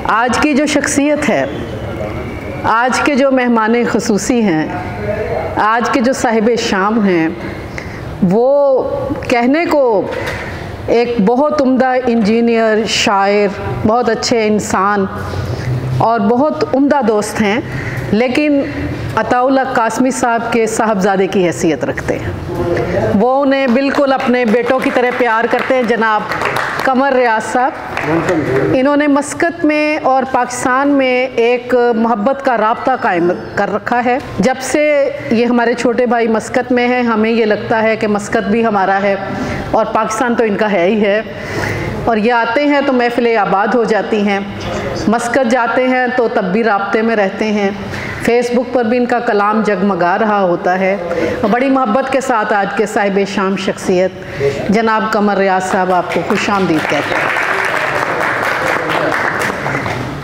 आज की जो शख्सियत है, आज के जो मेहमान ख़ुसूसी हैं, आज के जो साहिब शाम हैं, वो कहने को एक बहुत उम्दा इंजीनियर, शायर, बहुत अच्छे इंसान और बहुत उम्दा दोस्त हैं, लेकिन अताउल्लाह कासमी साहब के साहबजादे की हैसियत रखते हैं। वो उन्हें बिल्कुल अपने बेटों की तरह प्यार करते हैं। जनाब कमर रियाज साहब, इन्होंने मस्कत में और पाकिस्तान में एक मोहब्बत का राब्ता कायम कर रखा है। जब से ये हमारे छोटे भाई मस्कत में हैं, हमें ये लगता है कि मस्कत भी हमारा है और पाकिस्तान तो इनका है ही है। और ये आते हैं तो महफिलें आबाद हो जाती हैं, मस्कत जाते हैं तो तब भी राब्ते में रहते हैं। फेसबुक पर भी इनका कलाम जगमगा रहा होता है। और बड़ी मोहब्बत के साथ आज के साहिब शाम शख्सियत जनाब कमर रियाज साहब आपको खुशामदीद कहते हैं।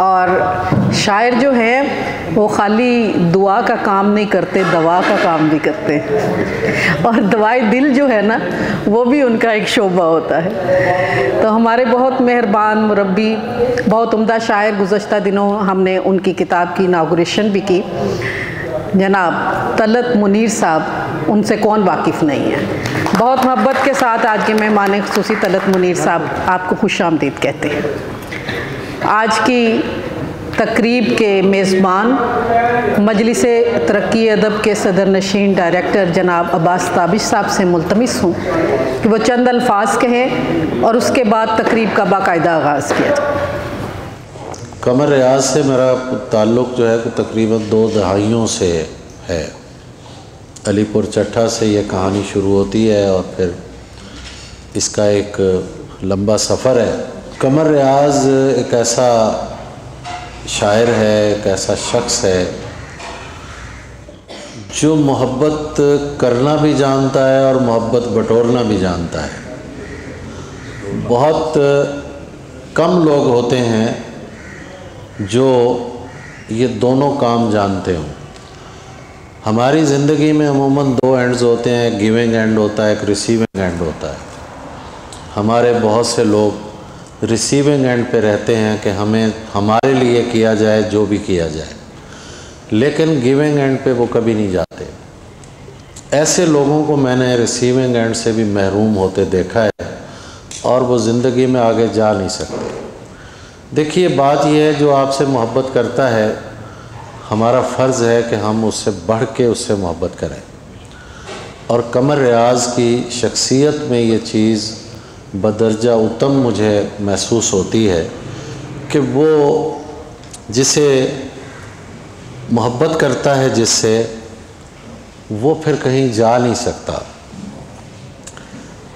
और शायर जो हैं वो खाली दुआ का काम नहीं करते, दवा का काम भी करते हैं। और दवाई दिल जो है ना, वो भी उनका एक शोबा होता है। तो हमारे बहुत मेहरबान मुरब्बी, बहुत उम्दा शायर, गुज़श्ता दिनों हमने उनकी किताब की इनागुरेशन भी की। जनाब तलत मुनीर साहब, उनसे कौन वाकिफ़ नहीं है। बहुत मोहब्बत के साथ आज के मेहमान ख़ुसूसी तलत मुनीर साहब आपको खुशामदीद कहते हैं। आज की तकरीब के मेज़बान मजलिस तरक्की अदब के सदर नशीन डायरेक्टर जनाब अब्बास ताबिश साहब से मुल्तमिस हूँ कि वो चंद अल्फाज कहें और उसके बाद तकरीब का बाकायदा आगाज़ किया जाए। कमर रियाज से मेरा ताल्लुक़ जो है तकरीबन 2 दहाइयों से है। अलीपुर चट्ठा से ये कहानी शुरू होती है और फिर इसका एक लंबा सफ़र है। कमर रियाज एक ऐसा शायर है, एक ऐसा शख्स है जो मोहब्बत करना भी जानता है और मोहब्बत बटोरना भी जानता है। बहुत कम लोग होते हैं जो ये दोनों काम जानते हों। हमारी ज़िंदगी में अमूमन 2 एंड्स होते हैं, एक गिविंग एंड होता है, एक रिसीविंग एंड होता है। हमारे बहुत से लोग रिसीविंग एंड पे रहते हैं कि हमें हमारे लिए किया जाए जो भी किया जाए, लेकिन गिविंग एंड पे वो कभी नहीं जाते। ऐसे लोगों को मैंने रिसीविंग एंड से भी महरूम होते देखा है और वो ज़िंदगी में आगे जा नहीं सकते। देखिए, बात यह है, जो आपसे मोहब्बत करता है, हमारा फ़र्ज़ है कि हम उससे बढ़ के उससे मोहब्बत करें। और कमर रियाज की शख्सियत में ये चीज़ बदर्जा उत्तम मुझे महसूस होती है कि वो जिसे मोहब्बत करता है, जिससे वो फिर कहीं जा नहीं सकता,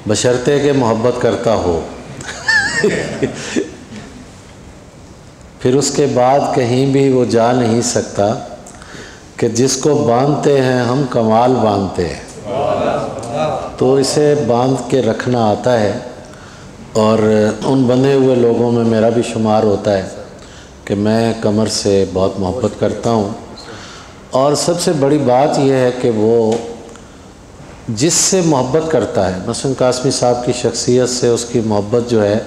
बशर्ते कि मोहब्बत करता हो। फिर उसके बाद कहीं भी वो जा नहीं सकता कि जिसको बांधते हैं हम कमाल बांधते हैं। तो इसे बांध के रखना आता है और उन बंधे हुए लोगों में मेरा भी शुमार होता है कि मैं कमर से बहुत मोहब्बत करता हूँ। और सबसे बड़ी बात यह है कि वो जिससे मोहब्बत करता है, मसलन कासमी साहब की शख्सियत से उसकी मोहब्बत जो है,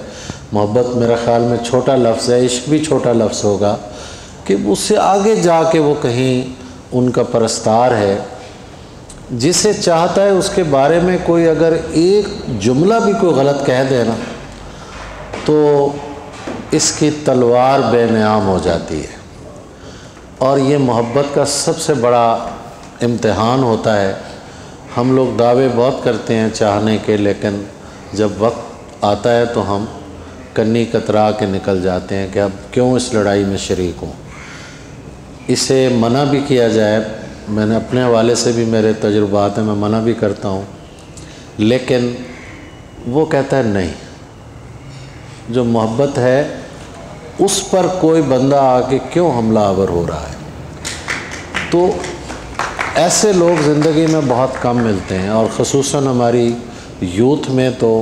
मोहब्बत मेरा ख़्याल में छोटा लफ्ज़ है, इश्क भी छोटा लफ्ज़ होगा, कि उससे आगे जाके वो कहीं उनका परस्तार है। जिसे चाहता है उसके बारे में कोई अगर एक जुमला भी कोई गलत कह दे ना, तो इसकी तलवार बेनयाम हो जाती है। और ये मोहब्बत का सबसे बड़ा इम्तिहान होता है। हम लोग दावे बहुत करते हैं चाहने के, लेकिन जब वक्त आता है तो हम कन्नी कतरा के निकल जाते हैं कि अब क्यों इस लड़ाई में शरीक हूँ। इसे मना भी किया जाए, मैंने अपने हवाले से भी मेरे तजुर्बात हैं, मैं मना भी करता हूँ, लेकिन वो कहता है नहीं, जो मोहब्बत है उस पर कोई बंदा आके क्यों हमला आवर हो रहा है। तो ऐसे लोग ज़िंदगी में बहुत कम मिलते हैं और ख़ुसूसन हमारी यूथ में तो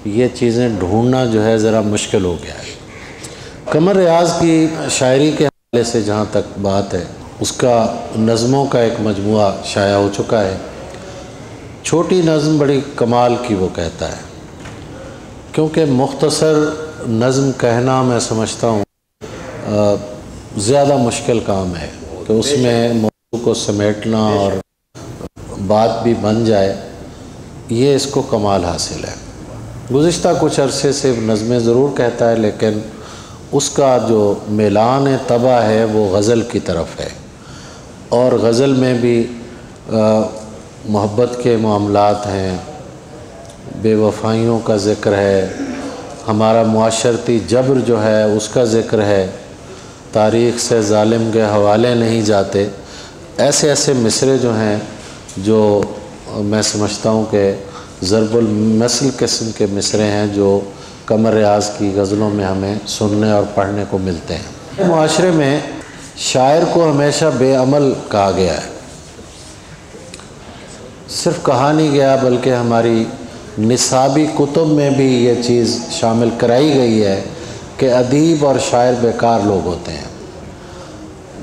ये चीज़ें ढूंढना जो है ज़रा मुश्किल हो गया है। कमर रियाज की शायरी के हवाले से जहाँ तक बात है, उसका नज़मों का एक मजमुआ शाया हो चुका है। छोटी नज़म बड़ी कमाल की वो कहता है, क्योंकि मुख्तसर नज़म कहना मैं समझता हूँ ज़्यादा मुश्किल काम है कि उसमें मौजू को समेटना और बात भी बन जाए, ये इसको कमाल हासिल है। गुज़िश्ता कुछ अरसे से नज़में ज़रूर कहता है, लेकिन उसका जो मेलान तबा है वो गज़ल की तरफ है, और गज़ल में भी मोहब्बत के मामलात हैं, बेवफ़ाइयों का ज़िक्र है, हमारा मुआशरती जबर जो है उसका ज़िक्र है, तारीख़ से ज़ालिम के हवाले नहीं जाते। ऐसे ऐसे मिसरे जो हैं जो मैं समझता हूँ कि ज़रबुल मसल किस्म के मिसरे हैं जो कमर रियाज़ की गज़लों में हमें सुनने और पढ़ने को मिलते हैं। मुआशरे में शायर को हमेशा बेअमल कहा गया है। सिर्फ कहा नहीं गया बल्कि हमारी निसाबी कुतुब में भी ये चीज़ शामिल कराई गई है कि अदीब और शायर बेकार लोग होते हैं।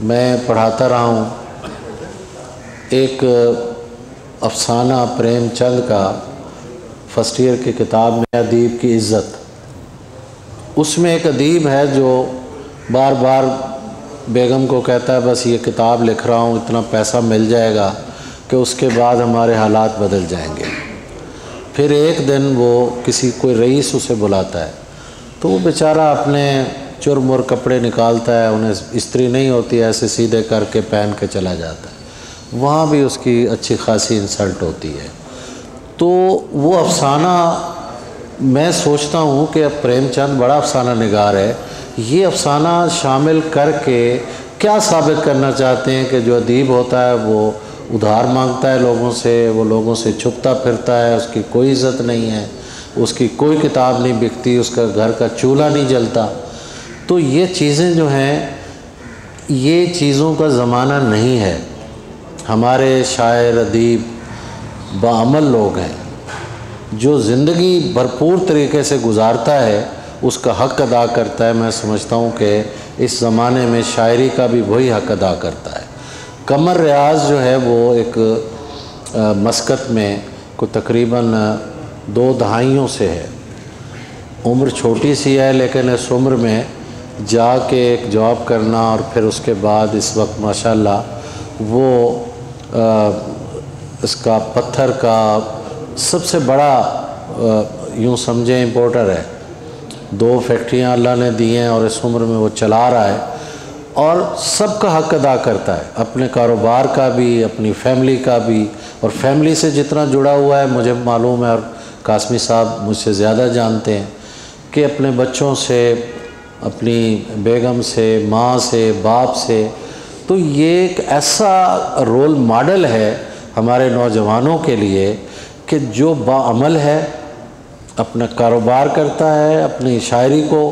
मैं पढ़ाता रहा हूँ एक अफसाना प्रेमचंद का फर्स्ट ईयर की किताब में अदीब की इज़्ज़त। उसमें एक अदीब है जो बार बार बेगम को कहता है बस ये किताब लिख रहा हूँ, इतना पैसा मिल जाएगा कि उसके बाद हमारे हालात बदल जाएंगे। फिर एक दिन वो कोई रईस उसे बुलाता है तो वो बेचारा अपने चुरमुर कपड़े निकालता है, उन्हें इस्त्री नहीं होती, ऐसे सीधे करके पहन के चला जाता है। वहाँ भी उसकी अच्छी खासी इंसल्ट होती है। तो वो अफसाना मैं सोचता हूँ कि अब प्रेमचंद बड़ा अफसाना निगार है, ये अफसाना शामिल करके क्या साबित करना चाहते हैं कि जो अदीब होता है वो उधार मांगता है लोगों से, वो लोगों से छुपता फिरता है, उसकी कोई इज़्ज़त नहीं है, उसकी कोई किताब नहीं बिकती, उसका घर का चूल्हा नहीं जलता। तो ये चीज़ें जो हैं, ये चीज़ों का ज़माना नहीं है। हमारे शायर अदीब बाअमल लोग हैं। जो ज़िंदगी भरपूर तरीके से गुजारता है उसका हक़ अदा करता है। मैं समझता हूँ कि इस ज़माने में शायरी का भी वही हक़ अदा करता है। कमर रियाज़ जो है वो एक मस्कत में को तकरीबन 2 दहाइयों से है। उम्र छोटी सी है लेकिन इस उम्र में जाके एक जॉब करना और फिर उसके बाद इस वक्त माशाल्लाह वो इसका पत्थर का सबसे बड़ा यूँ समझें इंपोर्टर है। 2 फैक्ट्रियाँ अल्लाह ने दी हैं और इस उम्र में वो चला रहा है और सबका हक़ अदा करता है, अपने कारोबार का भी, अपनी फैमिली का भी। और फैमिली से जितना जुड़ा हुआ है मुझे मालूम है, और कासमी साहब मुझसे ज़्यादा जानते हैं कि अपने बच्चों से, अपनी बेगम से, माँ से, बाप से। तो ये एक ऐसा रोल मॉडल है हमारे नौजवानों के लिए कि जो बाअमल है, अपना कारोबार करता है, अपनी शायरी को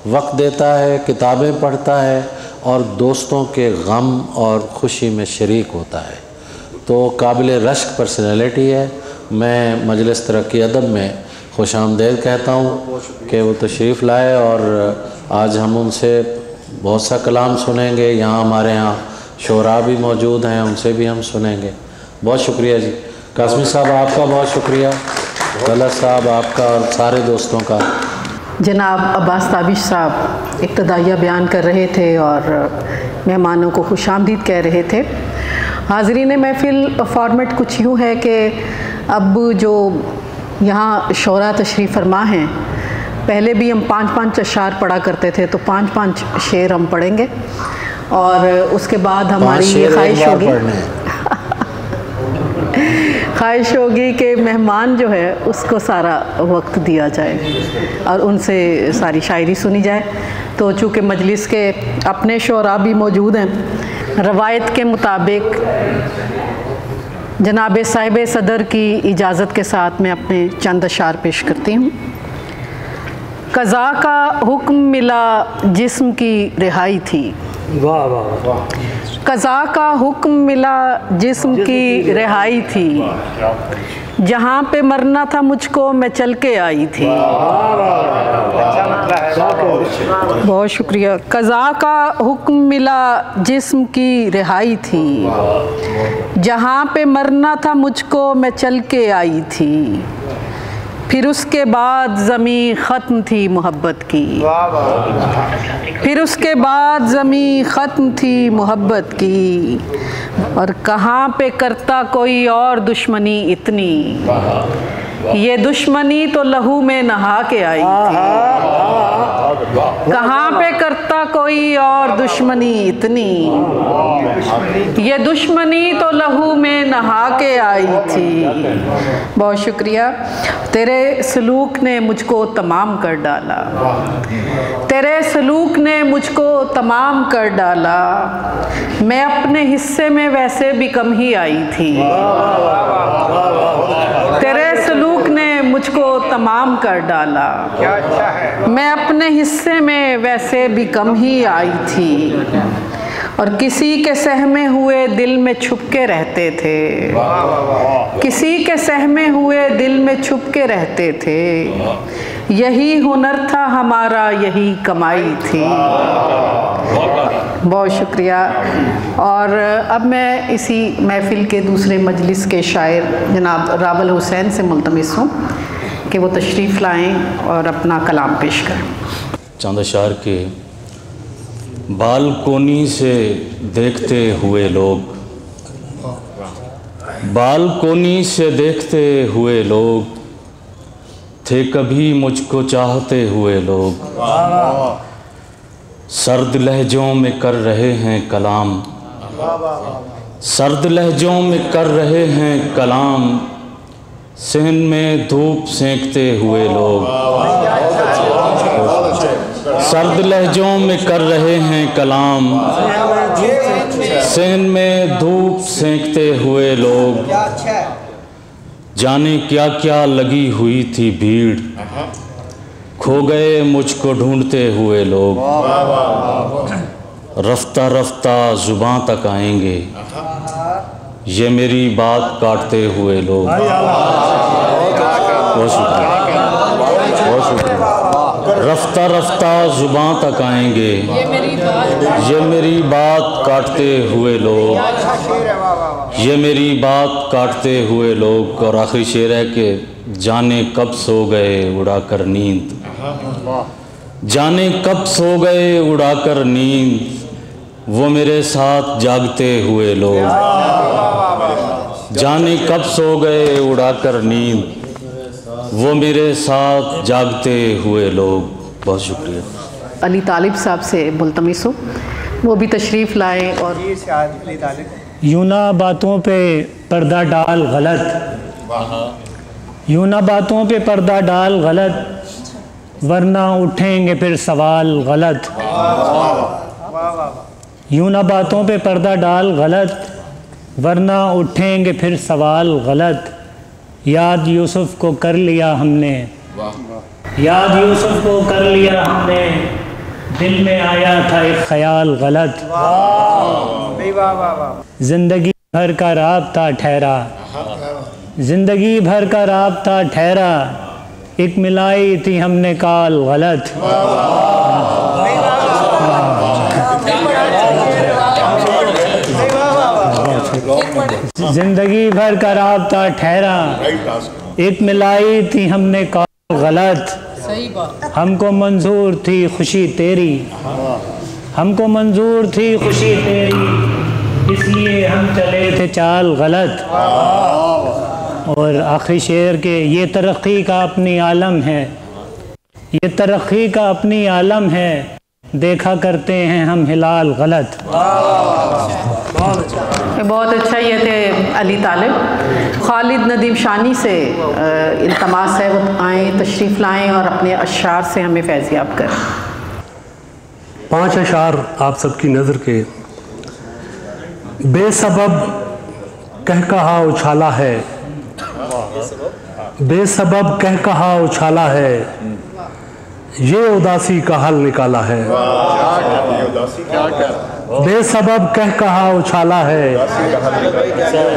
वक्त देता है, किताबें पढ़ता है और दोस्तों के गम और ख़ुशी में शरीक होता है। तो काबिल रश्क पर्सनैलिटी है। मैं मजलिस तरक्की अदब में खुशामदीद कहता हूँ कि वो तशरीफ़ लाए और आज हम उनसे बहुत सा कलाम सुनेंगे। यहाँ हमारे यहाँ शोरा भी मौजूद हैं, उनसे भी हम सुनेंगे। बहुत शुक्रिया जी। कासमी साहब आपका बहुत शुक्रिया, गलत साहब आपका और सारे दोस्तों का। जनाब अब्बास ताबिश साहब इब्तदाइया बयान कर रहे थे और मेहमानों को खुशामदीद कह रहे थे। हाज़रीन महफ़िल, फ़ॉर्मेट कुछ यूँ है कि अब जो यहाँ शोरा तशरीफ़ फरमा हैं, पहले भी हम 5-5 अशार पढ़ा करते थे, तो 5-5 शेर हम पढ़ेंगे और उसके बाद हमारी ये ख्वाहिश होगी कि मेहमान जो है उसको सारा वक्त दिया जाए और उनसे सारी शायरी सुनी जाए। तो चूँकि मजलिस के अपने शोरा भी मौजूद हैं, रवायत के मुताबिक जनाब साहिब सदर की इजाज़त के साथ मैं अपने चंद अशार पेश करती हूँ। क़ज़ा का हुक्म मिला जिस्म की रिहाई थी। वाह वाह वाह। क़ज़ा का हुक्म मिला जिस्म की रिहाई थी, जहाँ पे मरना था मुझको मैं चल के आई थी। बहुत शुक्रिया। क़ज़ा का हुक्म मिला जिस्म की रिहाई थी, जहाँ पे मरना था मुझको मैं चल के आई थी। फिर उसके बाद ज़मीं ख़त्म थी मोहब्बत की, फिर उसके बाद ज़मीं ख़त्म थी मोहब्बत की, और कहाँ पे करता कोई और दुश्मनी इतनी, ये दुश्मनी तो लहू में नहा के आई थी। कहाँ पे करता कोई और दुश्मनी इतनी, ये दुश्मनी तो लहू में नहा के आई थी। बहुत शुक्रिया। तेरे सलूक ने मुझको तमाम कर डाला, तेरे सलूक ने मुझको तमाम कर डाला, मैं अपने हिस्से में वैसे भी कम ही आई थी। तेरे सलूक ने मुझको तमाम कर डाला, मैं अपने हिस्से में वैसे भी कम ही आई थी, और किसी के सहमे हुए दिल में छुप के रहते थे, किसी के सहमे हुए दिल में छुप के रहते थे, यही हुनर था हमारा, यही कमाई थी। बहुत शुक्रिया। और अब मैं इसी महफ़िल के दूसरे मजलिस के शायर जनाब रावल हुसैन से मुल्तमिस हूँ कि वो तशरीफ़ लाएँ और अपना कलाम पेश करें। चंद अशार के बालकोनी से देखते हुए लोग, बालकोनी से देखते हुए लोग थे कभी मुझको चाहते हुए लोग, सर्द लहजों में कर रहे हैं कलाम, सर्द लहजों में कर रहे हैं कलाम, सहन में धूप सेंकते हुए लोग, सर्द लहजों में कर रहे हैं कलाम, सहन में धूप सेंकते हुए लोग, जाने क्या क्या लगी हुई थी भीड़, खो गए मुझको ढूंढते हुए लोग, रफ्ता रफ्ता जुबां तक आएंगे ये मेरी बात काटते हुए लोग। बहुत शुक्रिया, बहुत शुक्रिया। रफ्ता रफ्ता जुबां तक आएंगे ये मेरी बात काटते हुए लोग, ये मेरी बात काटते हुए लोग। और आखिरी शेर है कि जाने कब सो गए उड़ाकर नींद, जाने कब सो गए उड़ाकर नींद, वो मेरे साथ जागते हुए लोग, जाने कब सो गए उड़ाकर नींद, वो मेरे साथ जागते हुए लोग। बहुत शुक्रिया। अली तालिब साहब से मुल्तमिस हूँ, वो भी तशरीफ़ लाएँ। और यूं ना बातों पे पर्दा डाल गलत, यूं ना बातों पे पर्दा डाल गलत, वरना उठेंगे फिर सवाल गलत। यूं ना बातों पे पर्दा डाल गलत, वरना उठेंगे फिर सवाल गलत। याद यूसुफ को कर लिया हमने, याद यूसुफ को कर लिया हमने, दिल में आया था एक ख्याल गलत। जिंदगी भर का राब्ता ठहरा, जिंदगी भर का राब्ता ठहरा, एक मिलाई थी हमने काल गलत। जिंदगी भर का राब्ता ठहरा, एक मिलाई थी हमने काल गलत। हमको मंजूर थी खुशी तेरी, हमको मंजूर थी खुशी तेरी, इसलिए हम चले थे चाल गलत। और आखिरी शेर के ये तरक्की का अपनी आलम है, ये तरक्की का अपनी आलम है, देखा करते हैं हम हिलाल गलत। बहुत अच्छा। ये थे अली तालिब। खालिद नदीम शानी से इल्तमास है वो आएँ, तशरीफ़ लाएँ और अपने अशार से हमें फैज़याब करें। 5 अशार आप सबकी नज़र के। बेसबब कह कहा उछाला है, बेसबब कह कहा उछाला है, ये उदासी का हल निकाला है। बेसबब कह कहा उछाला है,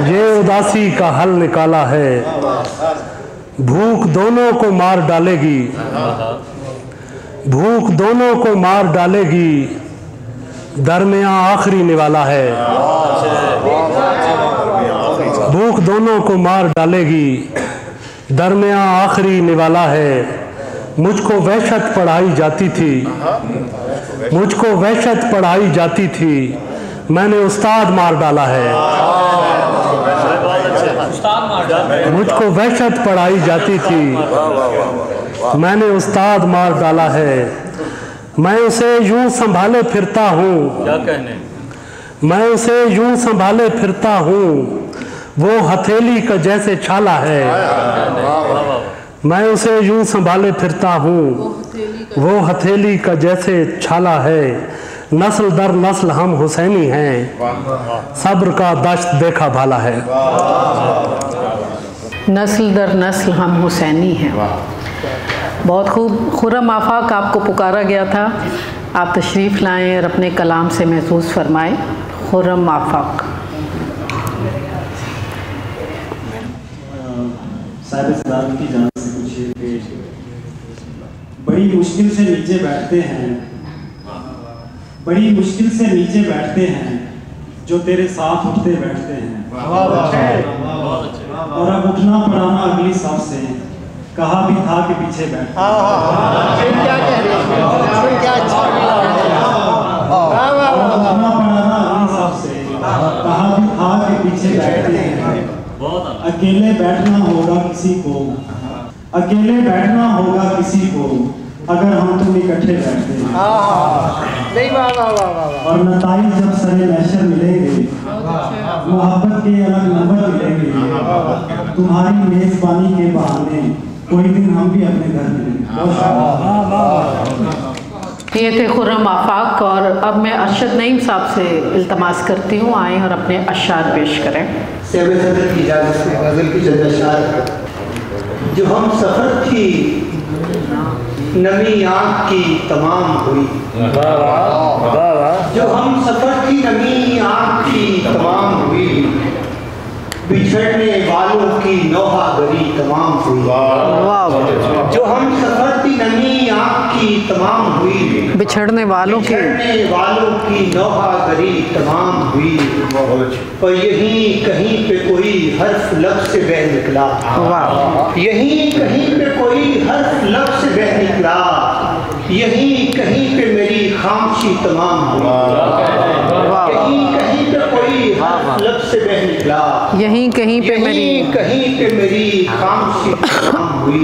ये उदासी का हल निकाला है। भूख दोनों को मार डालेगी, भूख दोनों को मार डालेगी, दरमियाँ आखिरी निवाला है। भूख दोनों को मार डालेगी, दरमियाँ आखिरी निवाला है। मुझको वहशत पढ़ाई जाती थी, मुझको वहशत पढ़ाई जाती थी, मैंने उस्ताद मार डाला है। मुझको वहशत पढ़ाई जाती थी, मैंने उस्ताद मार डाला है। मैं उसे यूं संभाले फिरता हूँ, क्या कहने, मैं उसे यूं संभाले फिरता हूँ, वो हथेली का जैसे छाला है। मैं उसे यूं संभाले फिरता हूँ, वो हथेली का जैसे छाला है। नस्ल दर नस्ल हम हुसैनी हैं, सब्र का दश्त देखा भाला है। नस्ल दर नस्ल हम हुसैनी हैं। बहुत खूब। खुर्रम आफाक आपको पुकारा गया था, आप तशरीफ़ लाएं और अपने कलाम से महसूस फरमाएं। खुर्रम आफाक। साहिब सदाकत की जान से कुछ शेर पेश। बड़ी मुश्किल से नीचे बैठते हैं, बड़ी मुश्किल से नीचे बैठते हैं, जो तेरे साथ उठते बैठते हैं। और अब उठना पड़ाना अगली साफ से, कहा भी था कि पीछे बैठ। उठना पड़ाना अगली साफ से, कहा भी था कि पीछे बैठते हैं। अकेले बैठना होगा किसी को, अकेले बैठना होगा किसी को, अगर हम तुम इकट्ठे बैठते हैं। और नताइज जब सरे महशर मिलेंगे, मोहब्बत के अलग नंबर मिलेंगे। तुम्हारी मेजबानी के बहाने कोई दिन हम भी अपने घर मिलेंगे। ये थे खुर्रम आफाक। और अब मैं अरशद नईम साहब से इल्तमास करती हूँ, आएँ और अपने अशार पेश करें। साहिब सदर की इजाज़त से गज़ल की चंद अशार। जो हम सफ़र थी नमी आँख की तमाम हुई, जो हम सफ़र थी नमी आँख की तमाम हुई, बिछड़ने वालों की नौहा गरी तमाम हुई। जो हम सफ़र थी नमी आँख की तमाम हुई, बिछड़ने वालों की नौहा गरी तमाम हुई। और यहीं कहीं पे कोई हर्फ लफ्ज़ से बह निकला, यहीं कहीं पे कोई हर्फ लफ्ज़ से बह निकला, यहीं कहीं पे मेरी खामोशी तमाम हुई। यहीं कहीं पे कोई हर्फ लफ्ज़ से बह निकला, यहीं कहीं पे मेरी खामोशी तमाम हुई।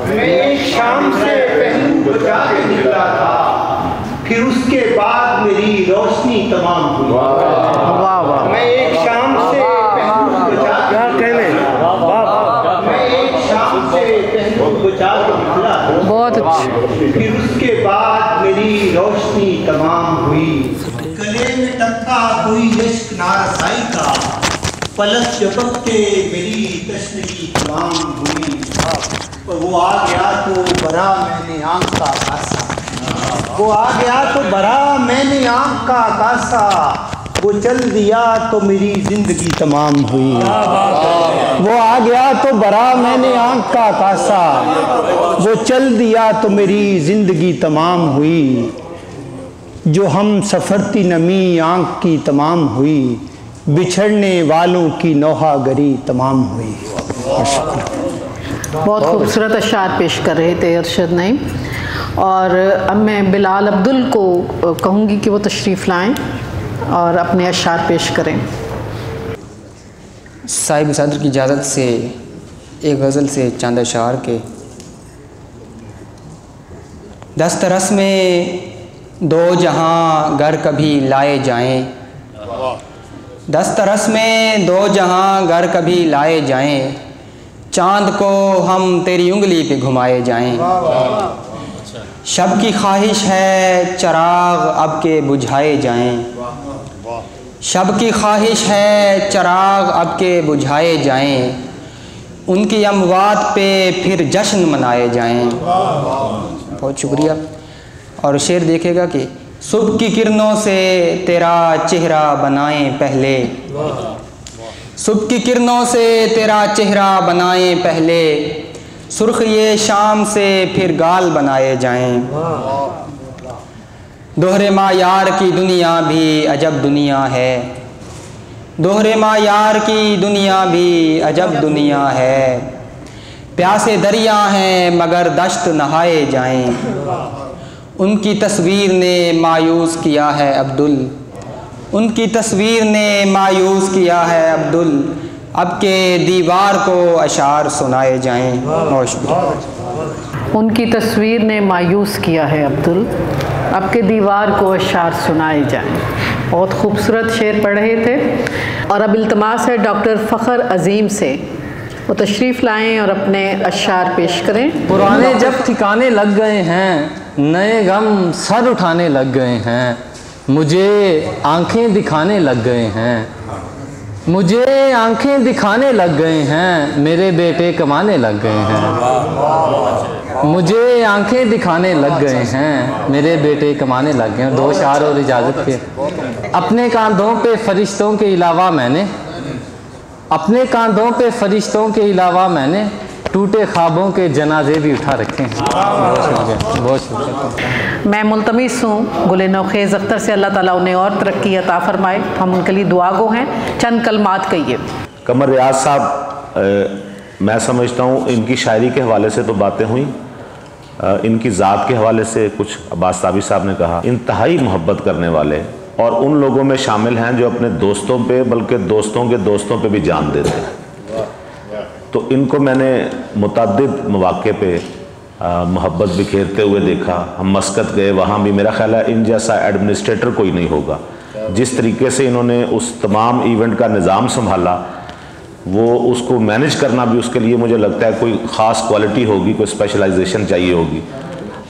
मैं एक शाम से पहलू बचा के निकला था, फिर उसके बाद मेरी रोशनी तमाम हुई। मैं एक शाम से पहलू बचा के निकला, बहुत अच्छी। फिर उसके बाद मेरी रोशनी तमाम हुई। गले में टपका कोई इश्क नारसाई का, पलक झपक के मेरी तशनगी तमाम हुई। और वो आ गया तो बरा मैंने आँख का कासा, वो आ गया तो बरा मैंने आँख का कासा, वो चल दिया तो मेरी जिंदगी तमाम हुई। वो आ गया तो बरा मैंने आँख का कासा, वो चल दिया तो मेरी जिंदगी तमाम हुई। जो हम सफ़र थी नमी आँख की तमाम हुई, बिछड़ने वालों की नौहा गरी तमाम हुई। बहुत खूबसूरत अशार पेश कर रहे थे अरशद नईम। और अब मैं बिलाल अब्दुल को कहूँगी कि वो तशरीफ़ लाएं और अपने अशार पेश करें। साहिब सदर की इजाज़त से एक गज़ल से चंद अशार के। दस्तरस में दो जहां घर कभी लाए जाएं, दस्तरस में दो जहां घर कभी लाए जाएं, चाँद को हम तेरी उंगली पे घुमाए जाएं। शब की ख्वाहिश है चराग अब के बुझाए जाएं, शब की ख्वाहिश है चराग अब के बुझाए जाएं, उनकी अमवात पे फिर जश्न मनाए जाएं। बहुत शुक्रिया। और शेर देखेगा कि सुबह की किरणों से तेरा चेहरा बनाएं पहले, सुबह की किरणों से तेरा चेहरा बनाएं पहले, सुर्ख ये शाम से फिर गाल बनाए जाएं। दोहरे मायार की दुनिया भी अजब दुनिया है, दोहरे मायार की दुनिया भी अजब दुनिया है, प्यासे दरिया हैं मगर दश्त नहाए जाएं। उनकी तस्वीर ने मायूस किया है अब्दुल, उनकी तस्वीर ने मायूस किया है अब्दुल, अब के दीवार को अशार सुनाए जाएं। बहुत शुक्रिया। उनकी तस्वीर ने मायूस किया है अब्दुल, अब के दीवार को अशार सुनाए जाएं। बहुत खूबसूरत शेर पढ़ रहे थे। और अब इल्तमास है डॉक्टर फ़ख्र अज़ीम से, वो तशरीफ़ लाएं और अपने अशार पेश करें। पुराने जब ठिकाने लग गए हैं, नए गम सर उठाने लग गए हैं, मुझे आंखें दिखाने लग गए हैं, मुझे आंखें दिखाने लग गए हैं, मेरे बेटे कमाने लग गए हैं, मुझे आंखें दिखाने लग गए हैं, मेरे बेटे कमाने लग गए हैं। 2 अशार और इजाज़त के। अपने कांधों पे फरिश्तों के अलावा मैंने, अपने कांधों पे फरिश्तों के अलावा मैंने टूटे ख्वाबों के जनाजे भी उठा रखे हैं। बहुत शुक्रिया। मैं मुल्तमिस हूँ गुल नौखेज़ अख्तर से, अल्लाह ताला उन्हें और तरक्की अता फ़रमाए। हम उनके लिए दुआ गो हैं। चंद कलमात कहिए। कमर रियाज साहब, मैं समझता हूँ इनकी शायरी के हवाले से तो बातें हुई, इनकी ज़ात के हवाले से कुछ अब्बास ताबी साहब ने कहा। इंतहाई मोहब्बत करने वाले और उन लोगों में शामिल हैं जो अपने दोस्तों पे, बल्कि दोस्तों के दोस्तों पे भी जान देते हैं। तो इनको मैंने मुतअद्दिद मौक़े पे मोहब्बत बिखेरते हुए देखा। हम मस्कत गए, वहाँ भी मेरा ख्याल है इन जैसा एडमिनिस्ट्रेटर कोई नहीं होगा। जिस तरीके से इन्होंने उस तमाम इवेंट का निज़ाम संभाला, वो उसको मैनेज करना भी उसके लिए मुझे लगता है कोई ख़ास क्वालिटी होगी, कोई स्पेशलाइजेशन चाहिए होगी।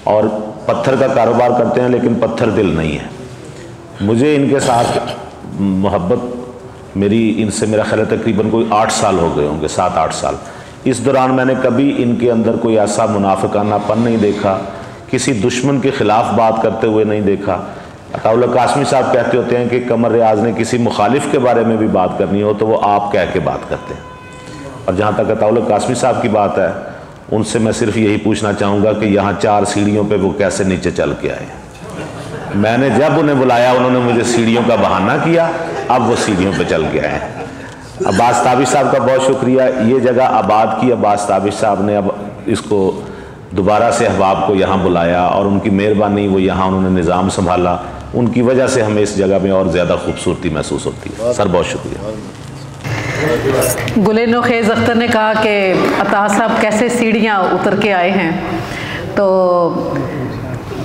और पत्थर का कारोबार करते हैं लेकिन पत्थर दिल नहीं है। मुझे इनके साथ मोहब्बत मेरी इनसे मेरा ख्याल है तकरीबन कोई 8 साल हो गए होंगे, 7-8 साल। इस दौरान मैंने कभी इनके अंदर कोई ऐसा मुनाफिकानापन नहीं देखा, किसी दुश्मन के ख़िलाफ़ बात करते हुए नहीं देखा। अताउल्लाह कासमी साहब कहते होते हैं कि कमर रियाज ने किसी मुखालिफ के बारे में भी बात करनी हो तो वो आप कह के बात करते हैं। और जहाँ तक अताउल्लाह कासमी साहब की बात है, उनसे मैं सिर्फ यही पूछना चाहूँगा कि यहाँ 4 सीढ़ियों पर वो कैसे नीचे चल के आए। मैंने जब उन्हें बुलाया उन्होंने मुझे सीढ़ियों का बहाना किया, अब वो सीढ़ियों पे चल के आए हैं। अब्बास ताबी साहब का बहुत शुक्रिया, ये जगह आबाद की अब्बास ताबी साहब ने, अब इसको दोबारा से अहबाब को यहाँ बुलाया और उनकी मेहरबानी, वो यहाँ उन्होंने निज़ाम संभाला, उनकी वजह से हमें इस जगह में और ज़्यादा खूबसूरती महसूस होती है। सर बहुत शुक्रिया। गुल नौखेज़ अख्तर ने कहा कि अता साहब कैसे सीढ़ियाँ उतर के आए हैं, तो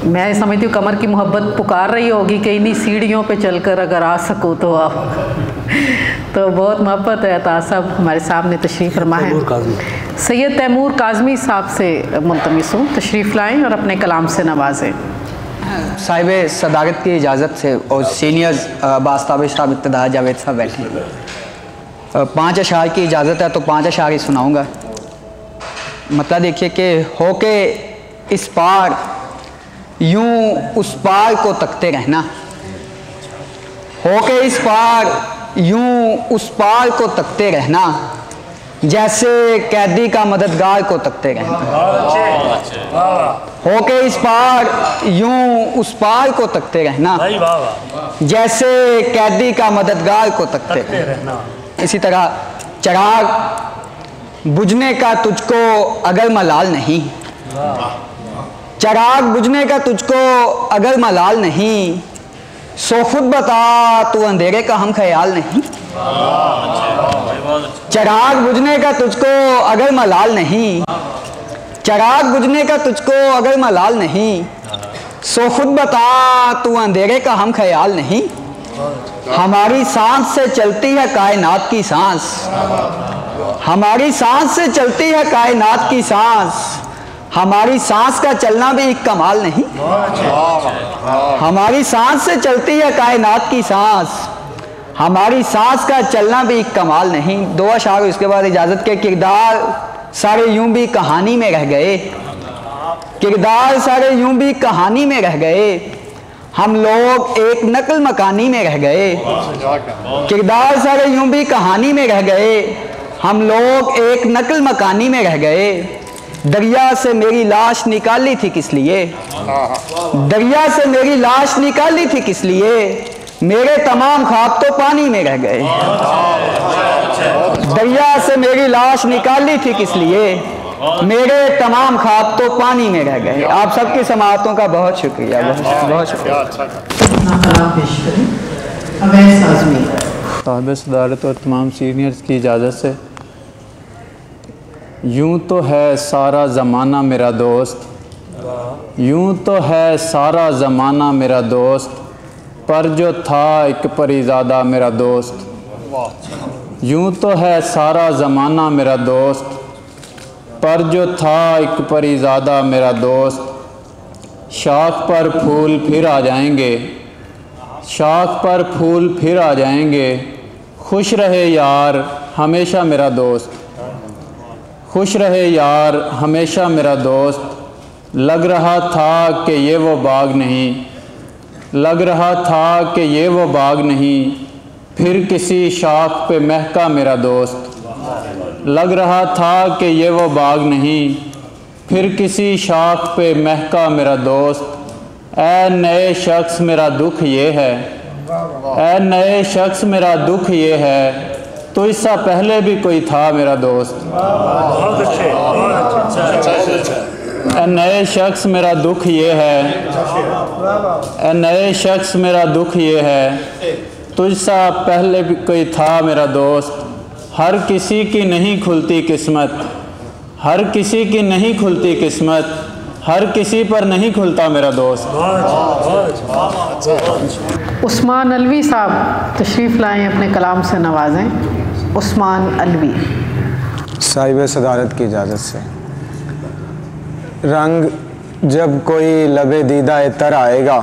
मैं समझती हूँ कमर की मोहब्बत पुकार रही होगी कि इन्हीं सीढ़ियों पे चलकर अगर आ सकूँ तो आप तो बहुत मोहब्बत है। अता साहब हमारे सामने तशरीफ़ फरमा है। सैयद तैमूर काज़मी साहब से मुल्तमिस हूँ, तशरीफ़ लाएँ और अपने कलाम से नवाजें। साहिब सदाकत की इजाज़त से और सीनियर्स अब्बास ताबी साहब, इब्तिदा जावेद साहब बैठे। 5 अशार की इजाज़त है तो 5 अशार ही सुनाऊँगा। मतलब देखिए कि हो के इस पार यूं उस पार को तकते रहना, हो के इस पार यूं उस पार को तकते रहना, जैसे कैदी का मददगार को तकते रहना। हो के इस पार यूं उस पार को तकते रहना, जैसे कैदी का मददगार को तकते रहना। इसी तरह चिराग बुझने का तुझको अगर मलाल नहीं, चिराग बुझने का तुझको अगर मलाल नहीं, सो खुद बता तू अंधेरे का हम ख्याल नहीं। चिराग बुझने का तुझको अगर मलाल नहीं, चिराग बुझने का तुझको अगर मलाल नहीं, सो खुद बता तू अंधेरे का हम ख्याल नहीं। हमारी सांस से चलती है कायनात की सांस, हमारी सांस से चलती है कायनात की सांस, हमारी सांस का चलना भी एक कमाल नहीं। हमारी सांस से चलती है कायनात की सांस, हमारी सांस का चलना भी एक कमाल नहीं। 2 अशार उसके बाद इजाज़त के। किरदार सारे यूं भी कहानी में रह गए, किरदार सारे यूं भी कहानी में रह गए, हम लोग एक नकल मकानी में रह गए। किरदार सारे यूं भी कहानी में रह गए, हम लोग एक नकल मकानी में रह गए। दरिया से मेरी लाश निकाली थी किस लिए, दरिया से मेरी लाश निकाली थी किस लिए, मेरे तमाम ख्वाब तो पानी में रह गए। दरिया से मेरी लाश निकाली थी किस लिए, मेरे तमाम ख्वाब तो पानी में रह गए। आप सबकी समाअतों का बहुत शुक्रिया, बहुत शुक्रिया। साहिब सदारत और तमाम सीनियर्स की इजाज़त से, यूँ तो है सारा ज़माना मेरा दोस्त, यूँ तो है सारा ज़माना मेरा दोस्त, पर जो था एक परीज़ादा मेरा दोस्त। यूँ तो है सारा ज़माना मेरा दोस्त, पर जो था एक परीज़ादा मेरा दोस्त। शाख पर फूल फिर आ जाएंगे, शाख पर फूल फिर आ जाएंगे, खुश रहे यार हमेशा मेरा दोस्त, खुश रहे यार हमेशा मेरा दोस्त। लग रहा था कि ये वो बाग नहीं, लग रहा था कि ये वो बाग नहीं, फिर किसी शाख पे महका मेरा दोस्त। लग रहा था कि ये वो बाग नहीं, फिर किसी शाख पे महका मेरा दोस्त। ऐ नए शख्स मेरा दुख ये है, ऐ नए शख्स मेरा दुख ये है, तो इससे पहले भी कोई था मेरा दोस्त। ऐ नए शख्स मेरा दुख ये है, ऐ नए शख्स मेरा दुख ये है, तुझसा पहले भी कोई था मेरा दोस्त। हर किसी की नहीं खुलती किस्मत, हर किसी की नहीं खुलती किस्मत, हर किसी पर नहीं खुलता मेरा दोस्त। उस्मान अलवी साहब तशरीफ़ लाएं, अपने कलाम से नवाजें। उस्मान अलवी। साहिब सदारत की इजाज़त से, रंग जब कोई लबे दीदा तर आएगा,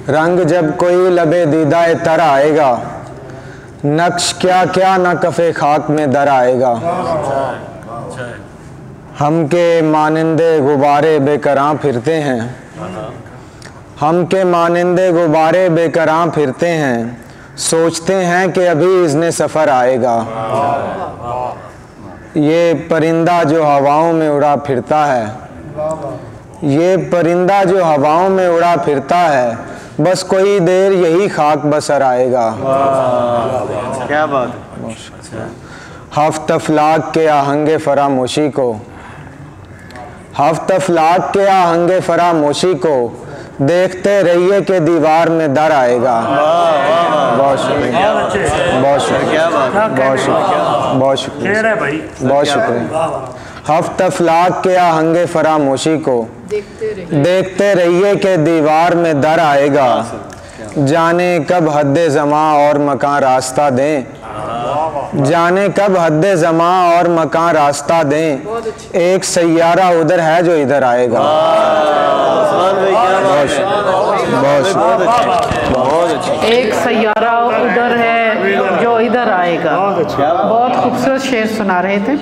रंग जब कोई लबे दीदा तर आएगा, नक्श क्या क्या न कफ़े खाक में दर आएगा। हम के मानिंदे गुब्बारे बेकरां फिरते हैं, हम के मानिंदे गुब्बारे बेकरां फिरते हैं, सोचते हैं कि अभी इज़्ने सफ़र आएगा। ये परिंदा जो हवाओं में उड़ा फिरता है, ये परिंदा जो हवाओं में उड़ा फिरता है, बस कोई देर यही खाक बसर आएगा। क्या बात है। हफ्त अफलाक के आहंगे फरामोशी को, हफ्त अफलाक के आहंगे फरामोशी को, देखते रहिए कि दीवार में दर आएगा। बहुत शुक्रिया, बहुत शुक्रिया, बहुत शुक्रिया, बहुत शुक्रिया, बहुत शुक्रिया। हफ्त अफलाक के आहंगे फरामोशी को, देखते रहिए कि दीवार में दर आएगा। जाने कब हद्दे ज़मा और मकान रास्ता दें, जाने कब हद्दे ज़मा और मकान रास्ता दें, एक सैयारा उधर है जो इधर आएगा। एक सैयारा उधर है जो इधर आएगा। बहुत खूबसूरत शेर सुना रहे थे।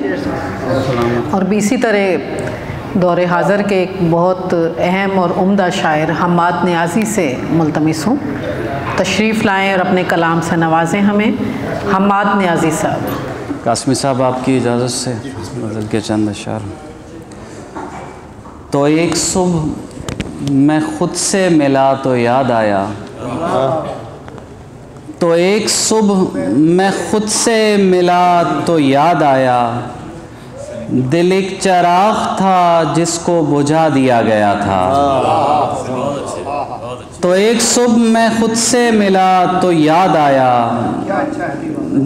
और भी इसी तरह दौरे हाज़र के एक बहुत अहम और उम्दा शायर हम्माद नियाज़ी से मुल्तमिस हूँ, तशरीफ़ लाएँ और अपने कलाम से नवाजें हमें। हम्माद नियाज़ी साहब। कासमी साहब आपकी इजाज़त से गज़ल के चंद अशार। तो एक सुबह मैं ख़ुद से मिला तो याद आया, तो एक सुबह मैं ख़ुद से मिला तो याद आया, दिल एक चिराग था जिसको बुझा दिया गया था। तो एक सुबह मैं ख़ुद से मिला तो याद आया,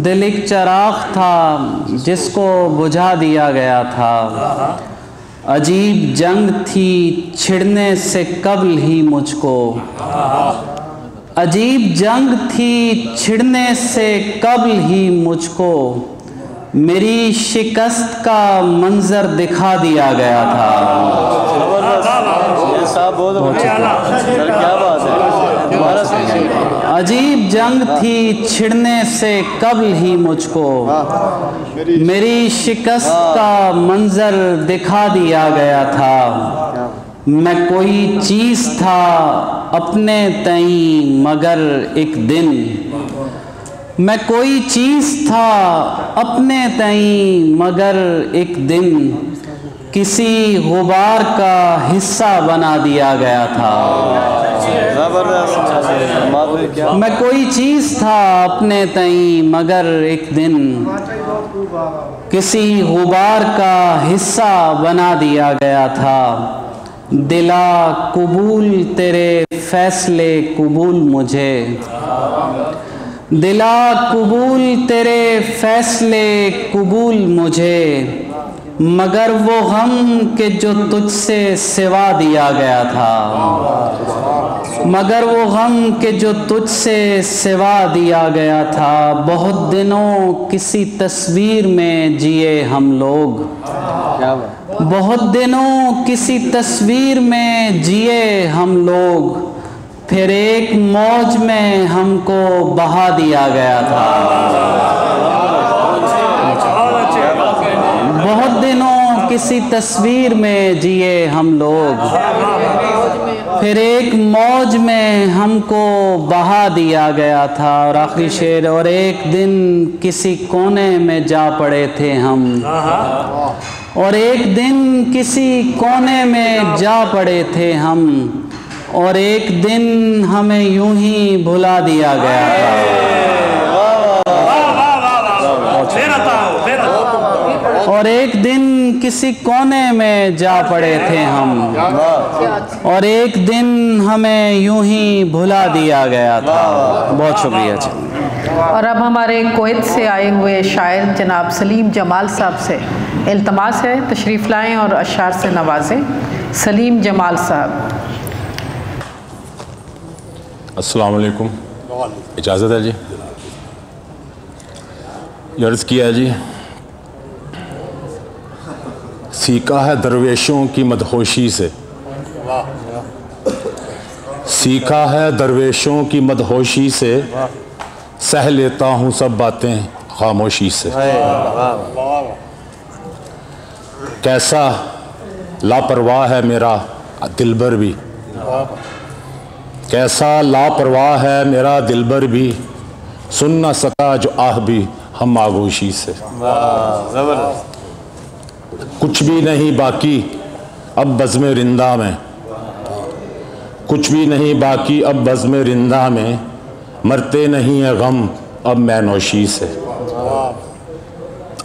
दिल एक चिराग था जिसको बुझा दिया गया था। अजीब जंग थी छिड़ने से कबल ही मुझको, अजीब जंग थी छिड़ने से कबल ही मुझको, मेरी शिकस्त का मंजर दिखा दिया गया था। अजीब जंग थी छिड़ने से कबल ही मुझको, मेरी शिकस्त का मंजर दिखा दिया गया था। मैं कोई चीज़ था अपने तईं मगर एक दिन, मैं कोई चीज़ था अपने तईं मगर एक दिन, किसी गुबार का हिस्सा बना दिया गया था। मैं कोई चीज़ था अपने तई मगर एक दिन किसी गुबार का हिस्सा बना दिया गया था। दिला कबूल तेरे फैसले कबूल मुझे, दिला कबूल तेरे फैसले कबूल मुझे, मगर वो गम के जो तुझसे सिवा दिया गया था, मगर वो गम के जो तुझसे सिवा दिया गया था। बहुत दिनों किसी तस्वीर में जिए हम लोग, बहुत दिनों किसी तस्वीर में जिए हम लोग, फिर एक मौज में हमको बहा दिया गया था। बहुत दिनों किसी तस्वीर में जिए हम लोग, फिर एक मौज में हमको बहा दिया गया था। और आखिरी शेर, और एक दिन किसी कोने में जा पड़े थे हम, और एक दिन किसी कोने में जा पड़े थे हम, और एक दिन हमें यूं ही भुला दिया गया था। और एक दिन किसी कोने में जा पड़े थे हम, और एक दिन हमें यूं ही भुला दिया गया था। बहुत शुक्रिया जी। और अब हमारे कुवैत से आए हुए शायर जनाब सलीम जमाल साहब से इल्तमास है तशरीफ़ लाएँ और अशार से नवाजें। सलीम जमाल साहब। अस्सलाम वालेकुम, इजाज़त है जी। अर्ज़ किया जी, सीखा है दरवेशों की मदहोशी से, सीखा है दरवेशों की मदहोशी से, सह लेता हूँ सब बातें खामोशी से। कैसा लापरवाह है मेरा दिलबर भी, कैसा लापरवाह है मेरा दिलबर भी, सुन न सका जो आह भी हम आगोशी से। कुछ भी नहीं बाकी अब बज़्म रिंदा में, कुछ भी नहीं बाकी अब बज़्म रिंदा में, मरते नहीं है गम अब मैनोशी से।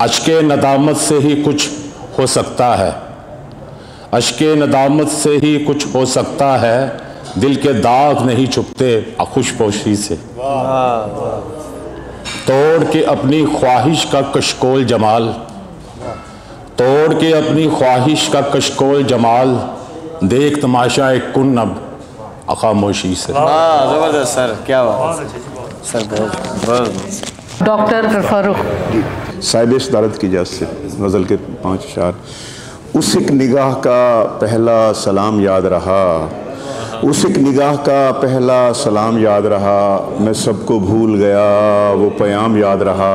अश्के नदामत से ही कुछ हो सकता है, अश्के नदामत से ही कुछ हो सकता है, दिल के दाग नहीं छुपते खुशपोशी से। तोड़ के अपनी ख्वाहिश का कशकोल जमाल, तोड़ के अपनी ख्वाहिश का कशकोल जमाल, देख तमाशा एक कुन अब खामोशी से। जबरदस्त सर, क्या बात सर, बहुत। डॉक्टर फरूख साहिब सदारत की इजाज़त से गज़ल के 5 अशार। उस एक निगाह का पहला सलाम याद रहा, उस एक निगाह का पहला सलाम याद रहा, मैं सबको भूल गया वो पैगाम याद रहा,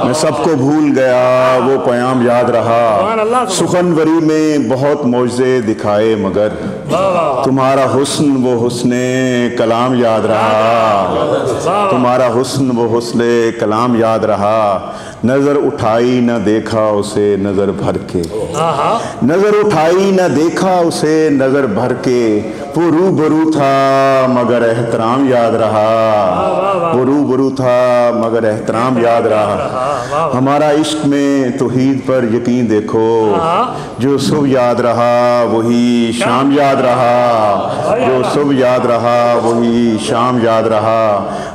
मैं सबको भूल गया वो पैगाम याद रहा। सुखनवरी में बहुत मौज़े दिखाए मगर तुम्हारा हुस्न वो हुस्ने कलाम याद रहा, तुम्हारा हुस्न वो हुस्ने कलाम याद रहा। नज़र उठाई न देखा उसे नज़र भर के, नज़र उठाई न देखा उसे नज़र भर के, वो रूबरू था मगर एहतराम याद रहा, वो रूबरू था मगर एहतराम याद रहा। हमारा इश्क में तौहीद पर यकीन देखो, जो सुबह याद रहा वही शाम याद रहा, जो सुबह याद रहा वही शाम याद रहा।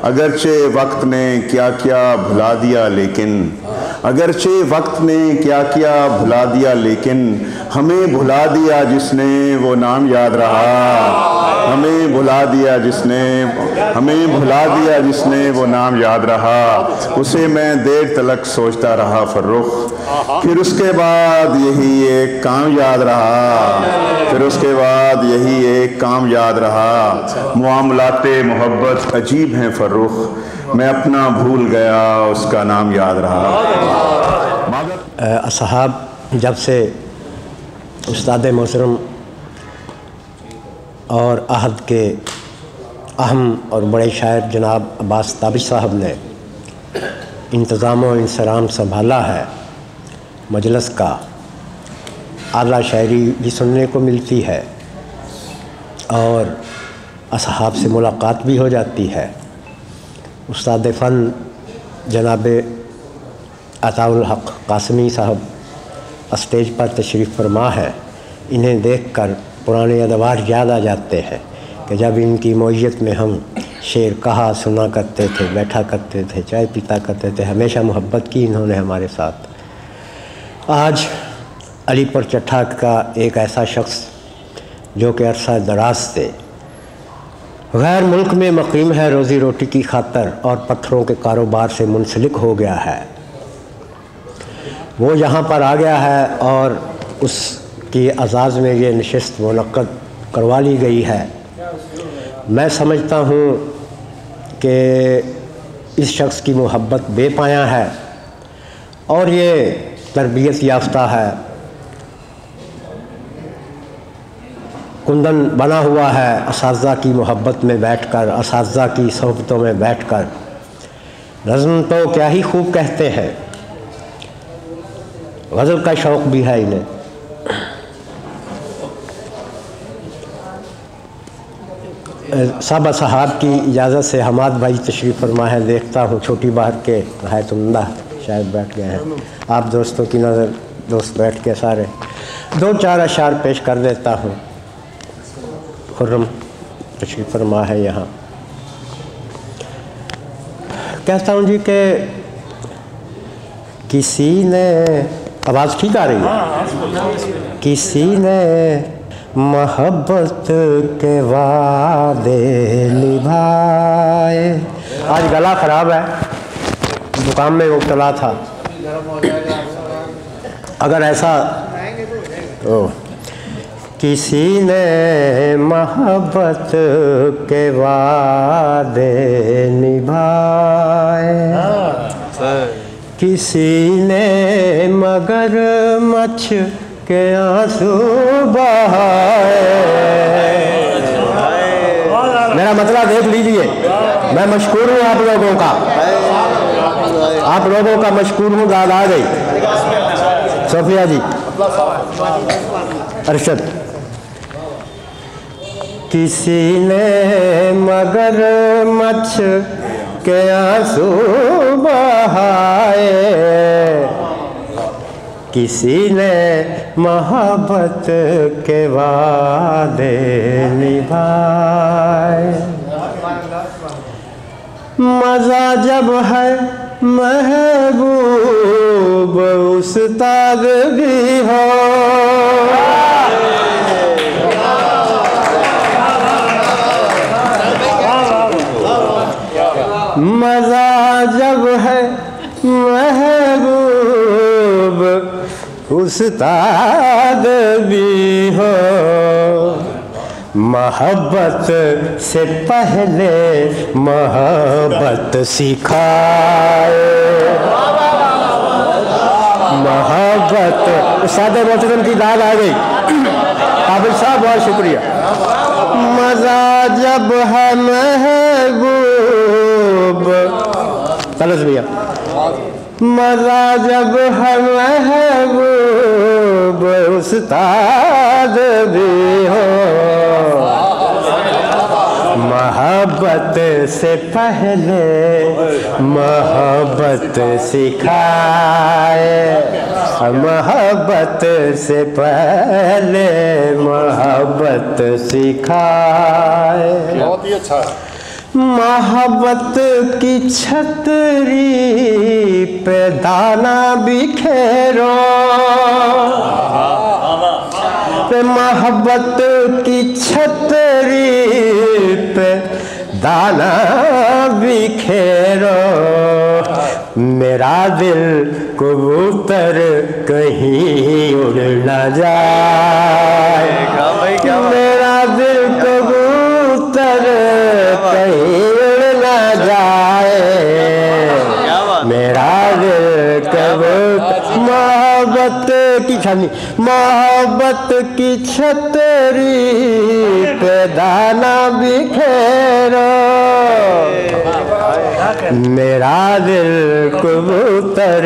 अगरचे वक्त ने क्या क्या भुला दिया लेकिन, अगरचे वक्त ने क्या क्या भुला दिया लेकिन, हमें भुला दिया जिसने वो नाम याद रहा, हमें भुला दिया जिसने, हमें भुला दिया जिसने वो नाम याद रहा। उसे मैं देर तलक सोचता रहा फर्रुख, फिर उसके बाद यही एक काम याद रहा, फिर उसके बाद यही एक काम याद रहा। मुआमलाते मोहब्बत अजीब हैं फर्रुख, मैं अपना भूल गया उसका नाम याद रहा। असहाब जब से उस्ताद मोहतरम और अहद के अहम और बड़े शायर जनाब अब्बास ताबिश साहब ने इंतज़ाम व इंसराम संभाला है मजलिस का, आला शायरी भी सुनने को मिलती है और असहाब से मुलाकात भी हो जाती है। उस्ताद फ़न जनाब अताउल हक़ कासमी साहब स्टेज पर तशरीफ़ फरमा है। इन्हें देखकर पुराने अदवार याद आ जाते हैं कि जब इनकी मौइयत में हम शेर कहा सुना करते थे, बैठा करते थे, चाय पीता करते थे। हमेशा मोहब्बत की इन्होंने हमारे साथ। आज अलीपुर चट्ठा का एक ऐसा शख्स जो कि अरसा दराज से गैर मुल्क में मुक़ीम है, रोज़ी रोटी की खातर और पत्थरों के कारोबार से मुंसलिक हो गया है, वो यहाँ पर आ गया है और उसकी अज़ाज़ में ये नशिस्त मुनक़्क़द करवा ली गई है। मैं समझता हूँ कि इस शख्स की मोहब्बत बेपाया है और ये तरबियत याफ्ता है, कुंदन बना हुआ है असातिज़ा की मोहब्बत में बैठकर, असातिज़ा की सोहबतों में बैठकर। नज़्म तो क्या ही खूब कहते हैं, गज़ल का शौक़ भी है इन्हें। सब असहाब की इजाज़त से हमाद भाई तशरीफ़ फरमा है। देखता हूँ छोटी बाहर के है तुमदा शायद बैठ गए हैं। आप दोस्तों की नज़र दोस्त बैठ के सारे 2-4 अशार पेश कर देता हूँ। खुर्रम तशरीफ़ फरमा है यहाँ। कहता हूँ जी कि किसी ने, आवाज़ ठीक आ रही है, किसी ने मोहब्बत के वादे निभाए। आज गला ख़राब है, जुकाम में मुब्तला था। अगर ऐसा किसी ने मोहब्बत के वादे निभाए, किसी ने मगरमच्छ के आंसू बहाए। मेरा मतलब देख लीजिए, मैं मशकूर हूँ आप लोगों का, आप लोगों का मशकूर हूँ। दाद आ गई सोफिया जी, अरशद। किसी ने मगरमच्छ के आंसू बहाए, किसी ने मोहब्बत के वादे निभाए। मज़ा जब है महबूब उस्ताद भी हो, मज़ा जब है महबूब उस्ताद भी हो, मोहब्बत से पहले मोहब्बत सिखाए। मोहब्बत उस्ताद मोहतरम की दाद आ गई। काबिल साहब बहुत शुक्रिया। मज़ा जब है महबूब, तलस भैया, मज़ा जब है महबूब उस्ताद भी हो, मोहब्बत से पहले मोहब्बत सिखाए। मोहब्बत से पहले मोहब्बत सिखाए। बहुत ही अच्छा। मोहब्बत की छतरी पे दाना बिखेरो, मोहब्बत की छतरी पे दाना बिखेरो। मेरा दिल कबूतर कहीं उड़ न जाए, मेरा दिल कबूतर कहीं उड़ न जाए। मेरा दिल कबूतर मोहब्बत की छतरी, मोहब्बत की छतरी पे दाना बिखेरो। मेरा दिल कबूतर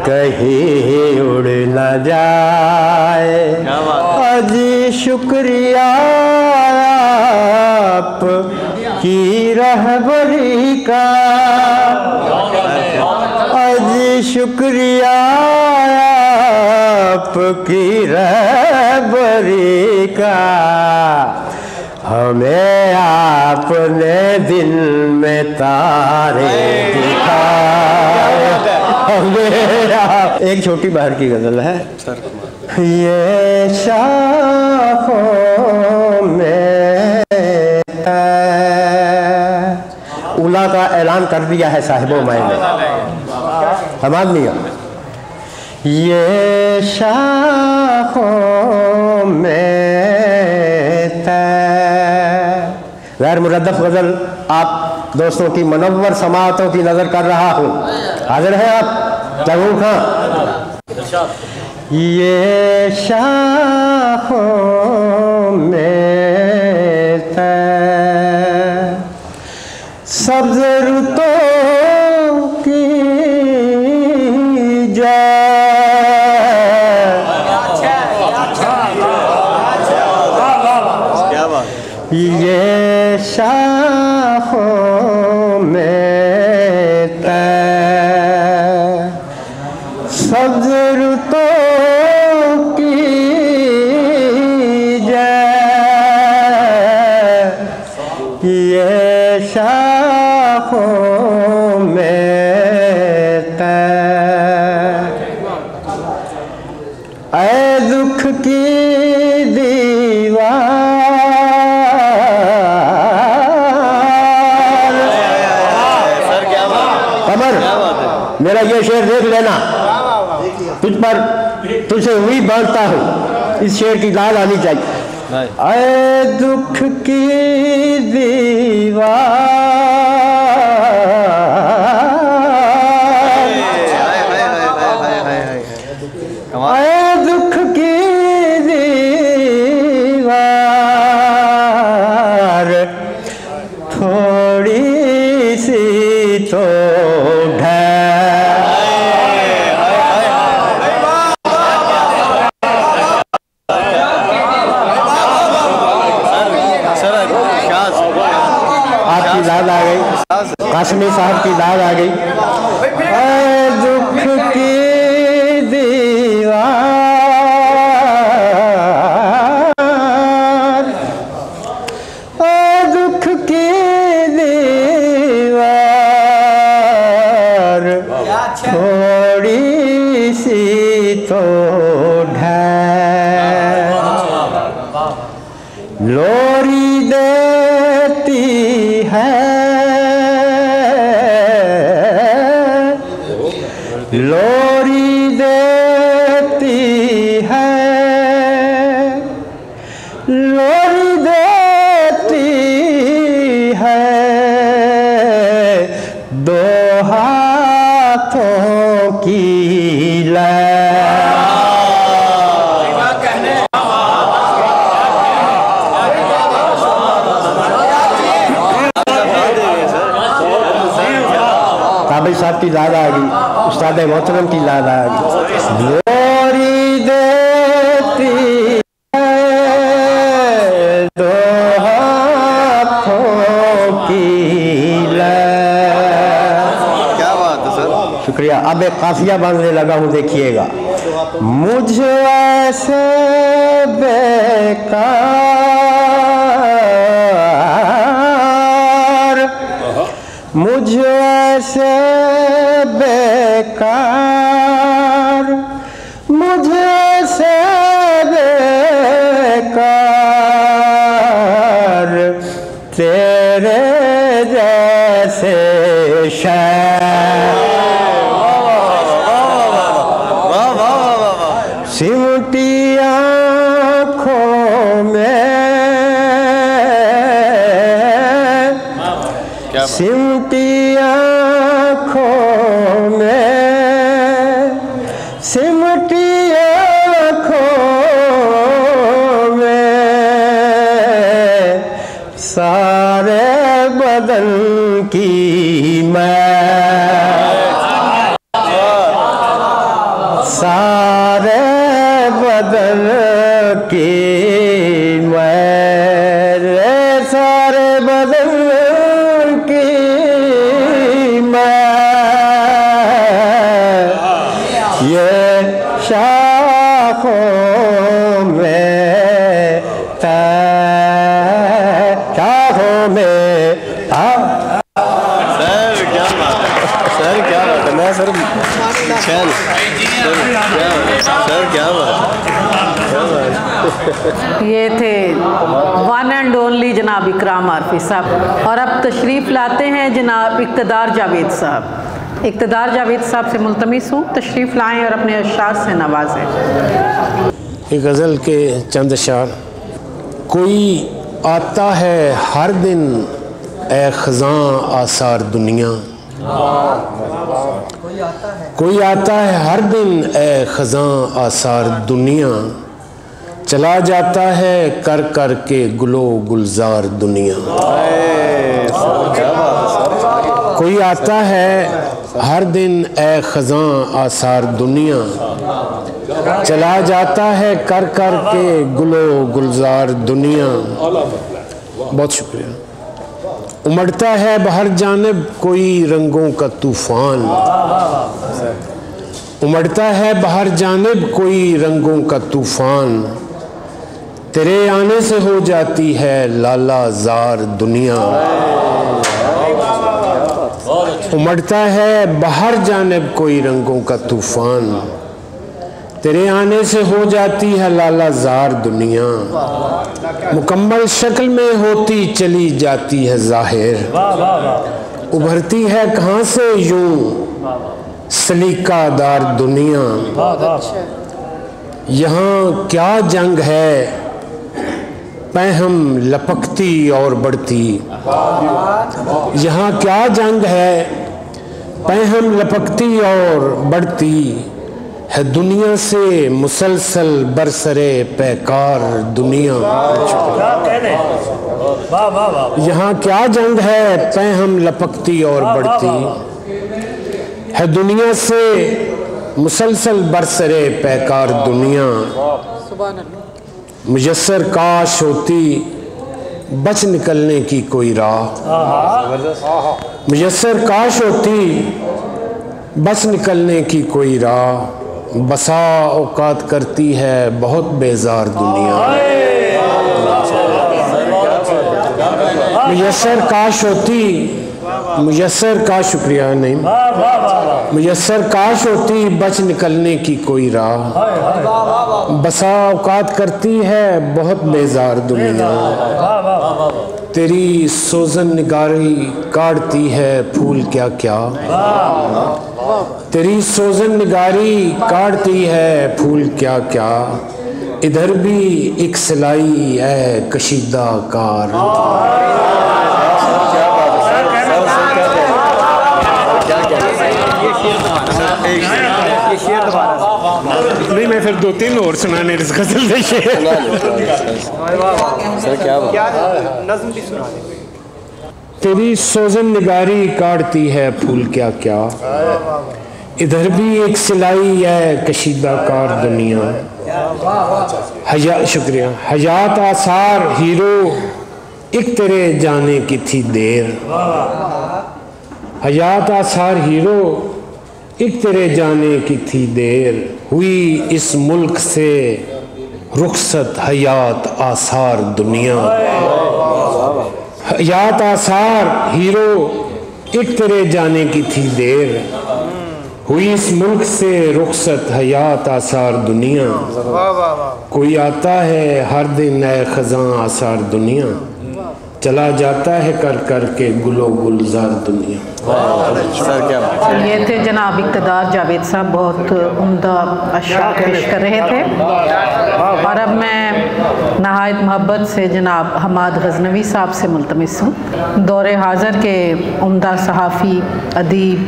कहीं उड़ न जाए। अजी शुक्रिया आप की रहबरी का, अजी शुक्रिया आपकी रहबरी का। हमें आपने दिन में तारे दिखाए, हमें आप। एक छोटी बाहर की गजल है। ये शाखों में उला का ऐलान कर दिया है साहिबो मैंने, हम आदमी। ये शाखों में गैर मुरद्दफ गज़ल आप दोस्तों की मनव्वर समाअतों की नज़र कर रहा हूँ। हाजिर हैं आप जहूर खां? ये शाखों में सब्ज़ रुतों की ये शाखों में सब्ज़ रुतों की जय, ये शाखों में ऐ दुख की दीवार। मेरा ये शेर देख लेना, तुझ पर तुझसे उम्मीद बांधता हूँ, इस शेर की लाल आनी चाहिए। ऐ दुख की दीवार, ऐ दुख की दीवार, थोड़ी सी तो कासमी साहब की दाद आ गई। ऐ दुख की दीवार, ऐ दुख की दीवार, थोड़ी सी तो ढह लोरी देती है, लोरी देती है, लोरी देती है, दो हाथों की काबिल साहब की लाद आ गई, उस्ताद मोहतरम की लाद आ गई। लोरी देती है, दो हाथों की क्या बात है सर, शुक्रिया। अब एक काफिया बांधने लगा हूँ, देखिएगा। मुझ ऐसे बेकार, मुझ ऐसे बेकार, मुझ ऐसे बेकार, तेरे जैसे सिमटी आँखों में, सिमटी आँखों में, सिमटी आँखों में, सारे बदन की मैं की मेरे सारे बदन की मैं ये शाखों में शाखों में सर क्या बात है, सर क्या बात है, मैं सर सर क्या बात। ये थे वन एंड ओनली जनाब इकराम आरफी साहब। और अब तशरीफ़ लाते हैं जनाब इक़्तिदार जावेद साहब। इक़्तिदार जावेद साहब से मुल्तमिस हूँ तशरीफ़ लाएँ और अपने अशार से नवाजें। एक गज़ल के चंद अशार। कोई आता है हर दिन ए ख़ज़ां आसार दुनिया, कोई आता है हर दिन ए ख़ज़ां आसार दुनिया, चला जाता है कर कर के गुलो गुलजार दुनिया। कोई आता है हर दिन ए ख़ज़ां आसार दुनिया, चला जाता है कर कर के गुलो गुलजार दुनिया। बहुत शुक्रिया। उमड़ता है बहर जानिब कोई रंगों का तूफ़ान, उमड़ता है बहर जानिब कोई रंगों का तूफ़ान, तेरे आने से हो जाती है लाला जार दुनिया। उमड़ता है बहर जानिब कोई रंगों का तूफ़ान, तेरे आने से हो जाती है लाला जार दुनिया। मुकम्मल शक्ल में होती चली जाती है ज़ाहिर, उभरती है कहाँ से यूं सलीकादार दुनिया। यहाँ क्या जंग है पैहम लपकती और बढ़ती, यहाँ क्या जंग है पैहम लपकती और बढ़ती, है दुनिया से मुसलसल बरसरे पैकार दुनिया। यहाँ क्या जंग है पैहम लपकती और बढ़ती, है दुनिया से मुसलसल बरसरे पैकार दुनिया। मुयस्सर काश होती बच निकलने की कोई राह, मुयस्सर काश होती बच निकलने की कोई राह, बसा औकात करती है बहुत बेजार दुनिया। मुयस्सर काश होती, मुयस्सर का शुक्रिया नहीं, मुयस्सर काश होती बच निकलने की कोई राह, बसा औकात करती है बहुत बेजार दुनिया। तेरी सोजन निगारी काटती है फूल क्या क्या, तेरी सोजन निगारी काटती है फूल क्या क्या, इधर भी एक सिलाई है कशीदा कार। नहीं मैं फिर दो तीन और सुनाने इस गजल से शेर। तेरी सोजन निगारी काटती है फूल क्या क्या, इधर भी एक सिलाई है कशीदा कार दुनिया। हया शुक्रिया। हयात आसार हीरो एक तेरे जाने की थी देर, हयात आसार हीरो एक तेरे जाने की थी देर, हुई इस मुल्क से रुखसत हयात आसार दुनिया। हयात आसार हीरो एक तेरे जाने की थी देर, हुई इस मुल्क से रुखसत हयात आसार दुनिया। कोई आता है हर दिन नए ख़ज़ां आसार दुनिया, चला जाता है कर कर के गुलो गुलजार दुनिया। ये थे जनाब इक़्तिदार जावेद साहब, बहुत उम्दा अशार पेश कर रहे थे। और अब मैं नहायत मोहब्बत से जनाब हमाद गज़नवी साहब से मुल्तमिस हूँ। दौरे हाज़र के उम्दा सहाफ़ी, अदीब,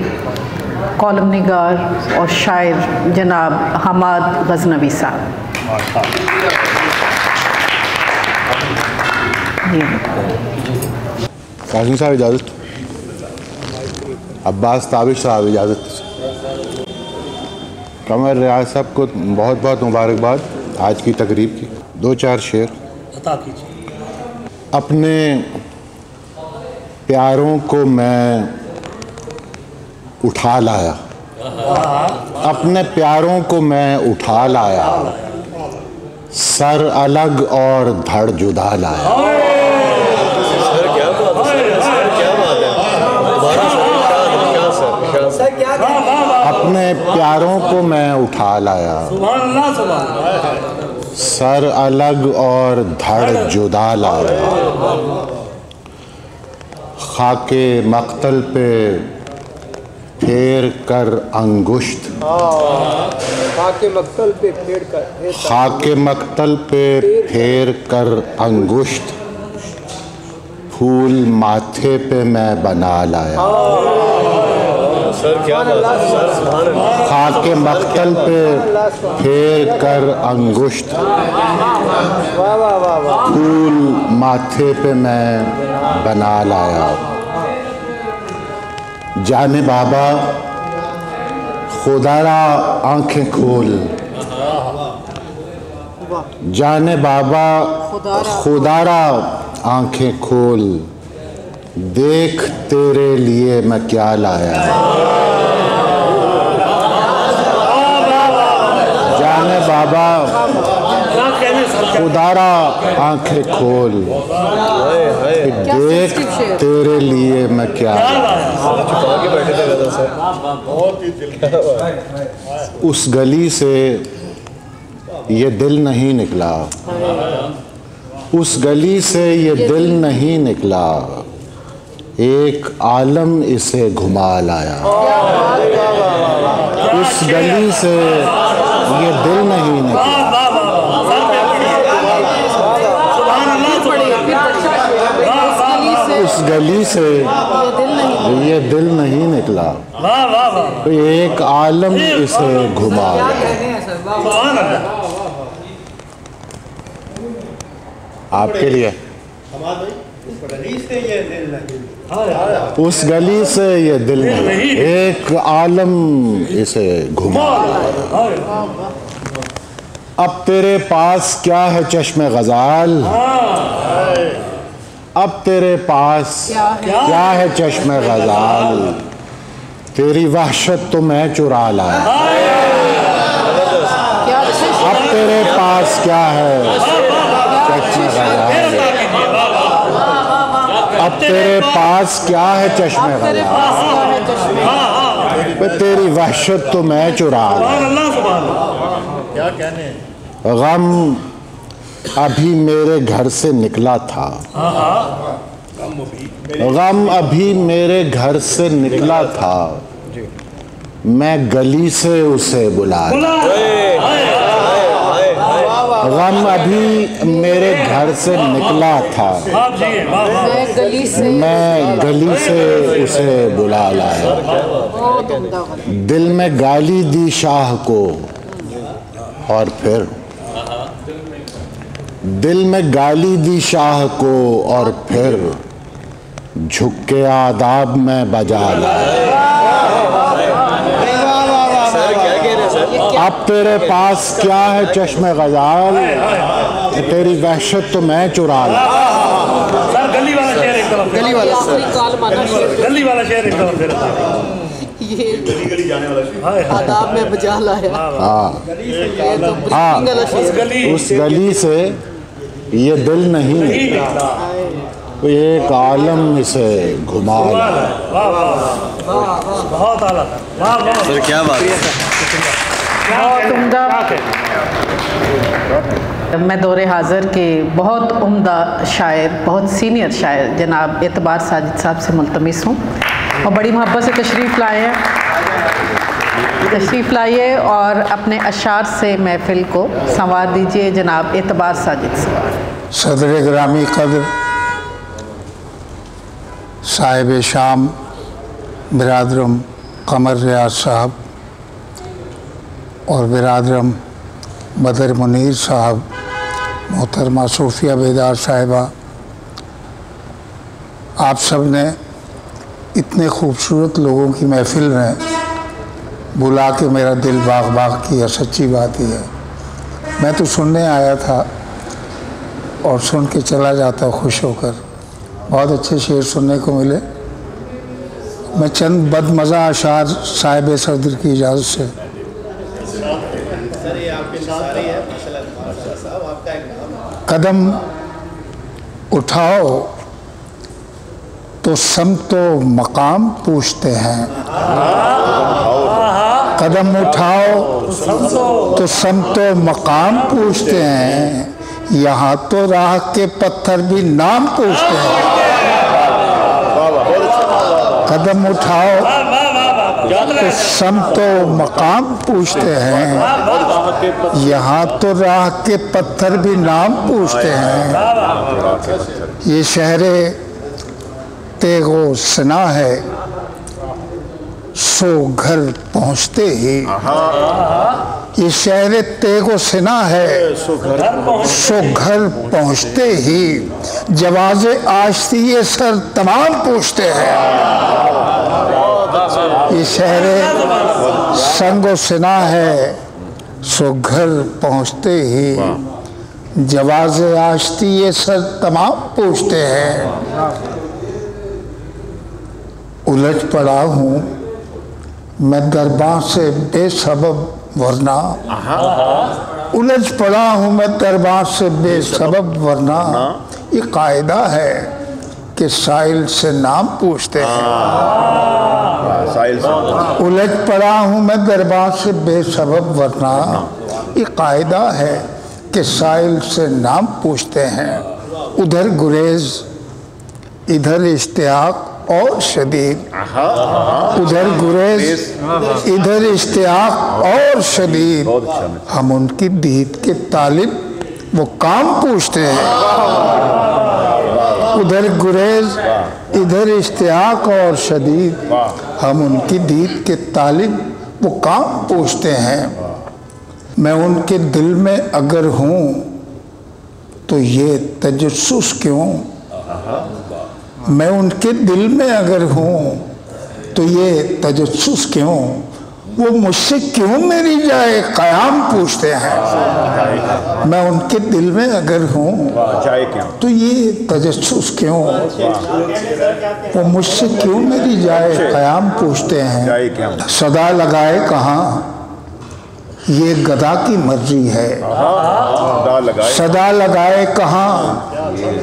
कॉलम निगार और शायर जनाब हमाद गज़नवी साहब। कासिम साहब इजाज़त, अब्बास ताबिश साहब इजाज़त। कमर रियाज साहब को बहुत बहुत मुबारकबाद आज की तकरीब की। दो चार शेर अता कीजिए। अपने प्यारों को मैं उठा लाया, अपने प्यारों को मैं उठा लाया, सर अलग और धड़ जुदा लाया। अपने प्यारों को मैं उठा लाया, सर अलग और धड़ जुदा लाया। खाके मक्तल पे फेर कर अंगुश्त, खाके मक्तल पे फेर कर, खाके मक्तल पे फेर कर अंगुश्त, फूल माथे पे मैं बना लाया। खाके मक्तल पे फेर कर अंगुश्त, फूल माथे पे मैं बना लाया। जाने बाबा खुदारा आंखें खोल, जाने बाबा खुदारा आंखें खोल, देख तेरे लिए मैं क्या लाया। जाने बाबा खुदारा आंखें खोल, देख तेरे लिए मैं क्या लाया। उस गली से ये दिल नहीं निकला, उस गली से ये दिल नहीं निकला, एक आलम इसे घुमा लाया। उस गली से ये दिल नहीं निकला, उस गली से ये दिल नहीं निकला, तो एक आलम इसे घुमा लाया। आपके लिए उस गली से ये दिल नहीं, एक आलम इसे घुमा। अब तेरे पास क्या है चश्मे गजाल, अब तेरे पास क्या है चश्मे गजाल, तेरी वहशत तो मैं चुरा लाया। अब तेरे पास क्या है चश्मे गजाल, अब तेरे पास क्या है चश्मे गजाल, तेरी वहशत तो मैं चुरा लाया। गम अभी मेरे घर से निकला था, गम अभी मेरे घर से निकला था, मैं गली से उसे बुलाया। गम अभी मेरे घर से निकला था, मैं गली से उसे बुला लाया। दिल में गाली दी शाह को और फिर, दिल में गाली दी शाह को और फिर, झुक के आदाब में बजा लाया। अब तेरे पास क्या है चश्मे गजाल, तेरी वहशत तो मैं चुरा लाया। गली वाला शेर एक तरफ, गली वाला शेर एक तरफ, ये गली जाने वाला आदाब में बजा लाया। हाँ, उस गली से ये दिल नहीं निकला, तो एक आलम इसे घुमा लाया। बहुत आला था, सर क्या बात है, बहुत उम्दा। मैं दौरे हाज़िर के बहुत उम्दा शायर, बहुत सीनियर शायर जनाब एतबार साजिद साहब से मुल्तमिस हूँ और बड़ी मोहब्बत से तशरीफ़ लाए हैं, तशरीफ़ लाइए और अपने अशार से महफ़िल को संवार दीजिए जनाब एतबार साजिद साहब। सदर ग्रामी कदर साहिब शाम बिरादरम कमर रियाज साहब और बिरादरम बदर मुनीर साहब, मोहतरमा सूफिया बेदार साहिबा, आप सब ने इतने खूबसूरत लोगों की महफ़िल में बुला के मेरा दिल बाग बाग किया। सच्ची बात ही है, मैं तो सुनने आया था और सुन के चला जाता खुश होकर। बहुत अच्छे शेर सुनने को मिले। मैं चंद बदमज़ा अशार साहिब सदर की इजाज़त से कदम उठाओ तो समतो मकाम पूछते हैं, कदम उठाओ तो समतो मकाम पूछते हैं, यहाँ तो राह के पत्थर भी नाम पूछते हैं। कदम उठाओ तो समतो मकाम पूछते हैं, यहाँ तो राह के पत्थर भी नाम पूछते हैं। ये शहरे तेगो सना है सो घर पहुँचते ही, ये शहर तेगो सना है सो घर पहुँचते ही, जवाज़े आश्ती ये सर तमाम पूछते हैं। ये शहर संगो सना है सो घर पहुँचते ही, जवाज़े आश्ती ये सर तमाम पूछते हैं। उलझ पड़ा हूँ मैं दरबार से बेसबब वरना, उलझ पड़ा हूँ मैं दरबार से बेसबब वरना, ये कायदा है कि साइल से नाम पूछते हैं। उलझ पड़ा हूँ मैं दरबार से बेसबब वरना, ये कायदा है कि साइल से नाम पूछते हैं। उधर गुरेज इधर इश्तियाक और शदीद, उधर गुरेज इधर इश्तियाक और शदीद, हम उनकी दीद के तालिब वो काम पूछते हैं। उधर गुरेज इधर इश्तियाक और शदीद, हम उनकी दीद के तालिब वो काम पूछते हैं। मैं उनके दिल में अगर हूँ तो ये तजस्सुस क्यों, मैं उनके दिल में अगर हूँ तो ये तजस्सुस क्यों, वो मुझसे क्यों मेरी जाए क़याम पूछते हैं। मैं उनके दिल में अगर हूँ तो ये तजस्सुस क्यों, वो मुझसे क्यों मेरी जाए क़याम पूछते हैं। सदा लगाए कहाँ ये गदा की मर्जी है, सदा लगाए कहाँ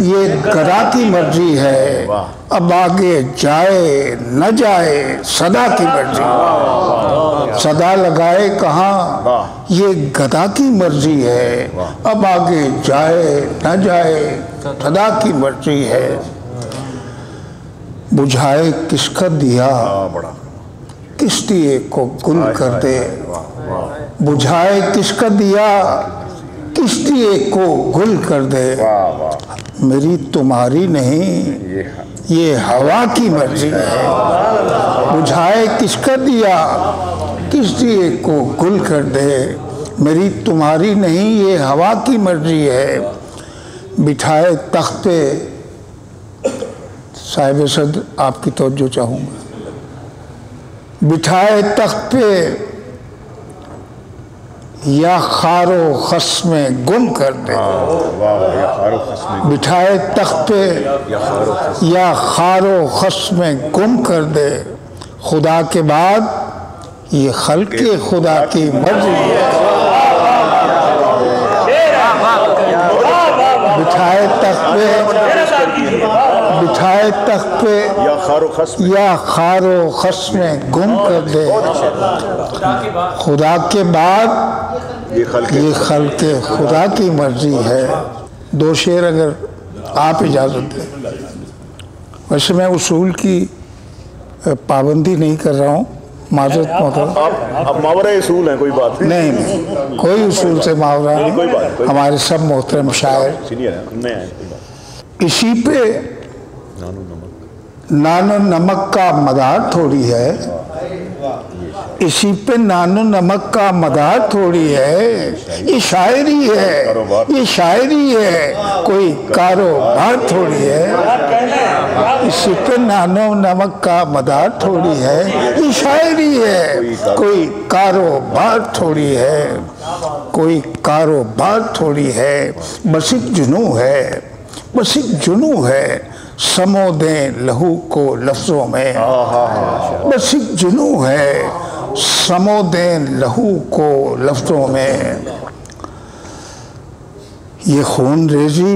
ये गदा की मर्जी है, अब आगे जाए न जाए सदा की मर्जी। सदा लगाए कहाँ ये गदा की मर्जी है, अब आगे जाए न जाए सदा की मर्जी है। बुझाए किसका दिया किस दिए को गुल कर दे, बुझाए किसका दिया किस दिए को गुल कर दे, मेरी तुम्हारी नहीं ये हवा की मर्जी है। बुझाए किसका दिया किस दिए को गुल कर दे, मेरी तुम्हारी नहीं ये हवा की मर्जी है। बिठाए तख्त पे साहिब सदर आपकी तवज्जो चाहूँगा, बिठाए तख्त पे या खारो खस में गुम कर दे, बिठाए तख्त पे या खारो खस में गुम कर दे, खुदा के बाद ये खल्क़े खुदा की मर्जी है। बिठाए तख्त पे या खारो खस में गुम कर दे, खुदा के बाद ये खल्क़े खुदा की मर्जी है। दो शेर अगर आप इजाज़त दें। वैसे मैं उसूल की पाबंदी नहीं कर रहा हूँ, माजरत मोहतरम। अब मावरा उसूल है, कोई बात नहीं, नहीं कोई उसूल से मावरा नहीं, हमारे सब मोहतरम शायर। इसी पे नानो नमक का मदार थोड़ी है, इसी पे नानो नमक का मदार थोड़ी है, ये शायरी है, ये शायरी है, कोई कारोबार थोड़ी है। इसी पे नानो नमक का मदार थोड़ी है, ये शायरी है, कोई कारोबार थोड़ी है। कोई कारोबार थोड़ी है, बस एक जुनू है, बस एक जुनू है, समो दें लहू को लफ्ज़ों में। बस एक जुनू है, समो दें लहू को लफ्ज़ों में। ये खून रेजी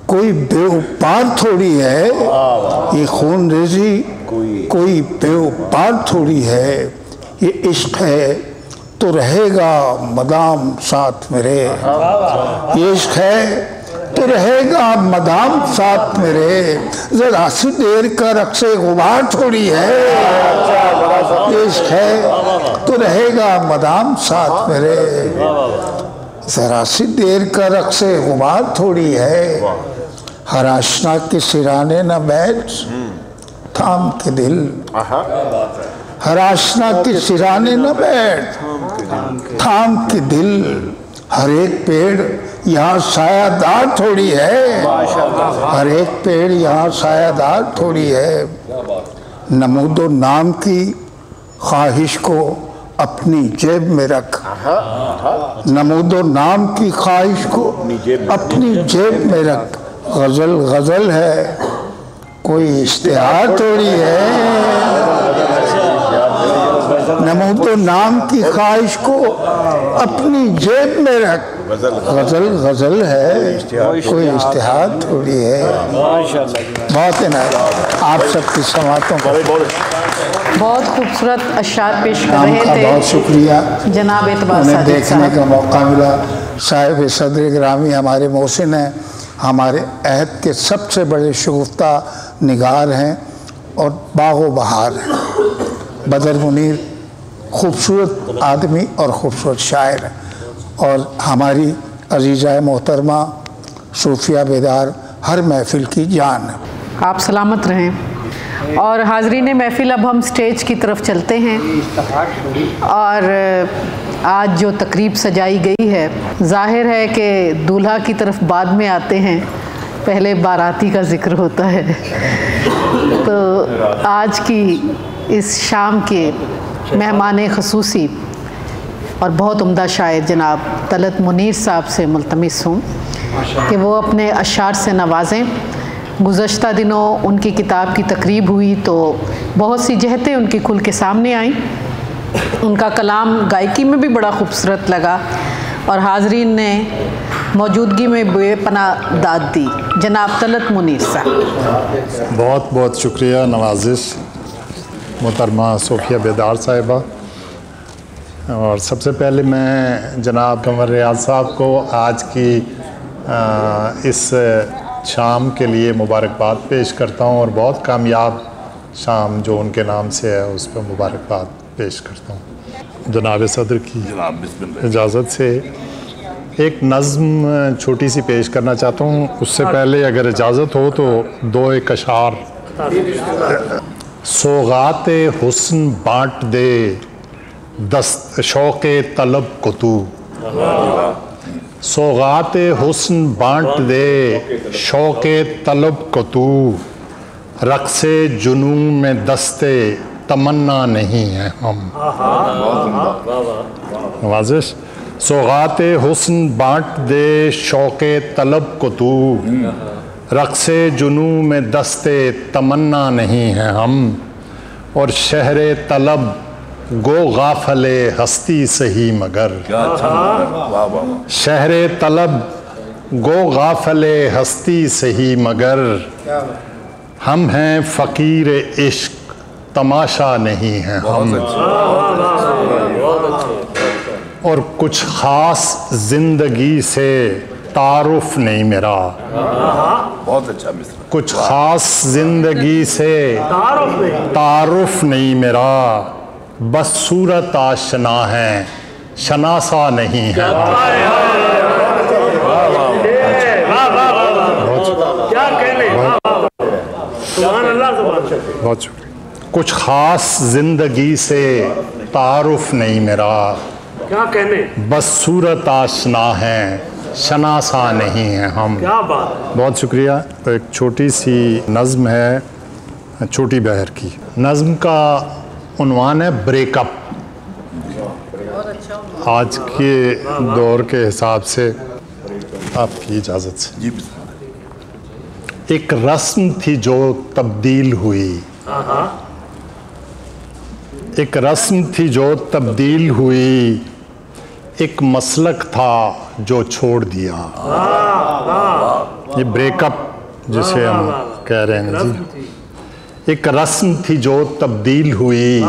कोई बेउपार थोड़ी है, ये खून रेजी कोई बेउपार थोड़ी है। ये इश्क है तो रहेगा मदाम साथ मेरे, ये इश्क है तो रहेगा मदाम साथ मेरे। जरा सी देर का रक्से गुबार थोड़ी है, ये इश्क है तो रहेगा मदाम साथ मेरे। जरा सी देर का रक्से गुबार थोड़ी है, हर आशना के सिराने न बैठ थाम के दिल, हर आशना के सिराने न बैठ थाम के दिल। हर एक पेड़ यहाँ सायादार थोड़ी है, हर एक पेड़ यहाँ सायादार थोड़ी है। नमूदो नाम की ख्वाहिश को अपनी जेब में रख, नमूदो नाम की ख्वाहिश को अपनी जेब में रख। गज़ल गज़ल है कोई इश्तिहार थोड़ी है, नमूदो नाम की ख्वाहिश को अपनी जेब में रख। गज़ल गज़ल है कोई इश्तिहार थोड़ी है। बहुत है ना, आप सबकी समातों का बहुत खूबसूरत अशार पेश कर रहे थे। बहुत शुक्रिया जनाब एतबार सादिक सादिक देखने साहब। का मौका मिला। साहिब सदर ग्रामी हमारे मोहसिन हैं, हमारे अहद के सबसे बड़े शगुफ्ता निगार हैं और बागो बहार हैं। बदर मुनीर खूबसूरत आदमी और ख़ूबसूरत शायर हैं, और हमारी अजीज़ा मोहतरमा सूफिया बेदार हर महफिल की जान है। आप सलामत रहें। और हाज़रीन महफिल, अब हम स्टेज की तरफ चलते हैं और आज जो तकरीब सजाई गई है, ज़ाहिर है कि दूल्हा की तरफ बाद में आते हैं, पहले बाराती का ज़िक्र होता है। तो आज की इस शाम के मेहमान ख़ुसूसी और बहुत उम्दा शायर जनाब तलत मुनीर साहब से मुल्तमिस हूँ कि वो अपने अशार से नवाजें। गुज़श्ता दिनों उनकी किताब की तकरीब हुई तो बहुत सी जहतें उनकी खुल के सामने आईं। उनका कलाम गायकी में भी बड़ा खूबसूरत लगा और हाज़रीन ने मौजूदगी में बेपनाह दाद दी। जनाब तलत मुनीर साहब। बहुत बहुत शुक्रिया नवाजिश मोहतरमा सूफिया बेदार साहिबा। और सबसे पहले मैं जनाब कमर रियाज साहब को आज की इस शाम के लिए मुबारकबाद पेश करता हूँ और बहुत कामयाब शाम जो उनके नाम से है उस पर मुबारकबाद पेश करता हूँ। जनाब सदर की इजाज़त से एक नज़्म छोटी सी पेश करना चाहता हूँ। उससे पहले अगर इजाज़त हो तो दो एक अशार। सौगाते हुस्न बाँट दे दस्त शौक़े तलब को तू, सौगाते हुस्न बाँट दे शौक़े तलब को तू, रक़्से जुनून में दस्ते तमन्ना नहीं है हम। नवाज़िश। सौगाते हुस्न बाँट दे शौक़े तलब को तू, रक़्से जुनून में दस्ते तमन्ना नहीं है हम। और शहरे तलब गो गाफले हस्ती सही मगर, शहरे तलब गो गाफले हस्ती सही मगर, हम हैं फ़कीर इश्क तमाशा नहीं है हम। और कुछ ख़ास ज़िंदगी से तारुफ नहीं मेरा, बहुत अच्छा मिसरा। कुछ ख़ास ज़िंदगी से तारुफ नहीं मेरा, बस सूरत आशना है शनासा नहीं है। बहुत शुक्रिया। कुछ ख़ास ज़िंदगी से तारुफ नहीं मेरा, क्या कहने, बस सूरत आशना है शनासा नहीं है हम। क्या बात। बहुत शुक्रिया। तो एक छोटी सी नज़्म है छोटी बहर की। नज़्म का उन्वान है ब्रेकअप। आज के दौर के हिसाब से आपकी इजाज़त से जी, एक रस्म थी जो तब्दील हुई, एक रस्म थी जो तब्दील हुई, एक मसलक था जो छोड़ दिया। ये ब्रेकअप जिसे हम कह रहे हैं जी। एक रस्म थी जो तब्दील हुई,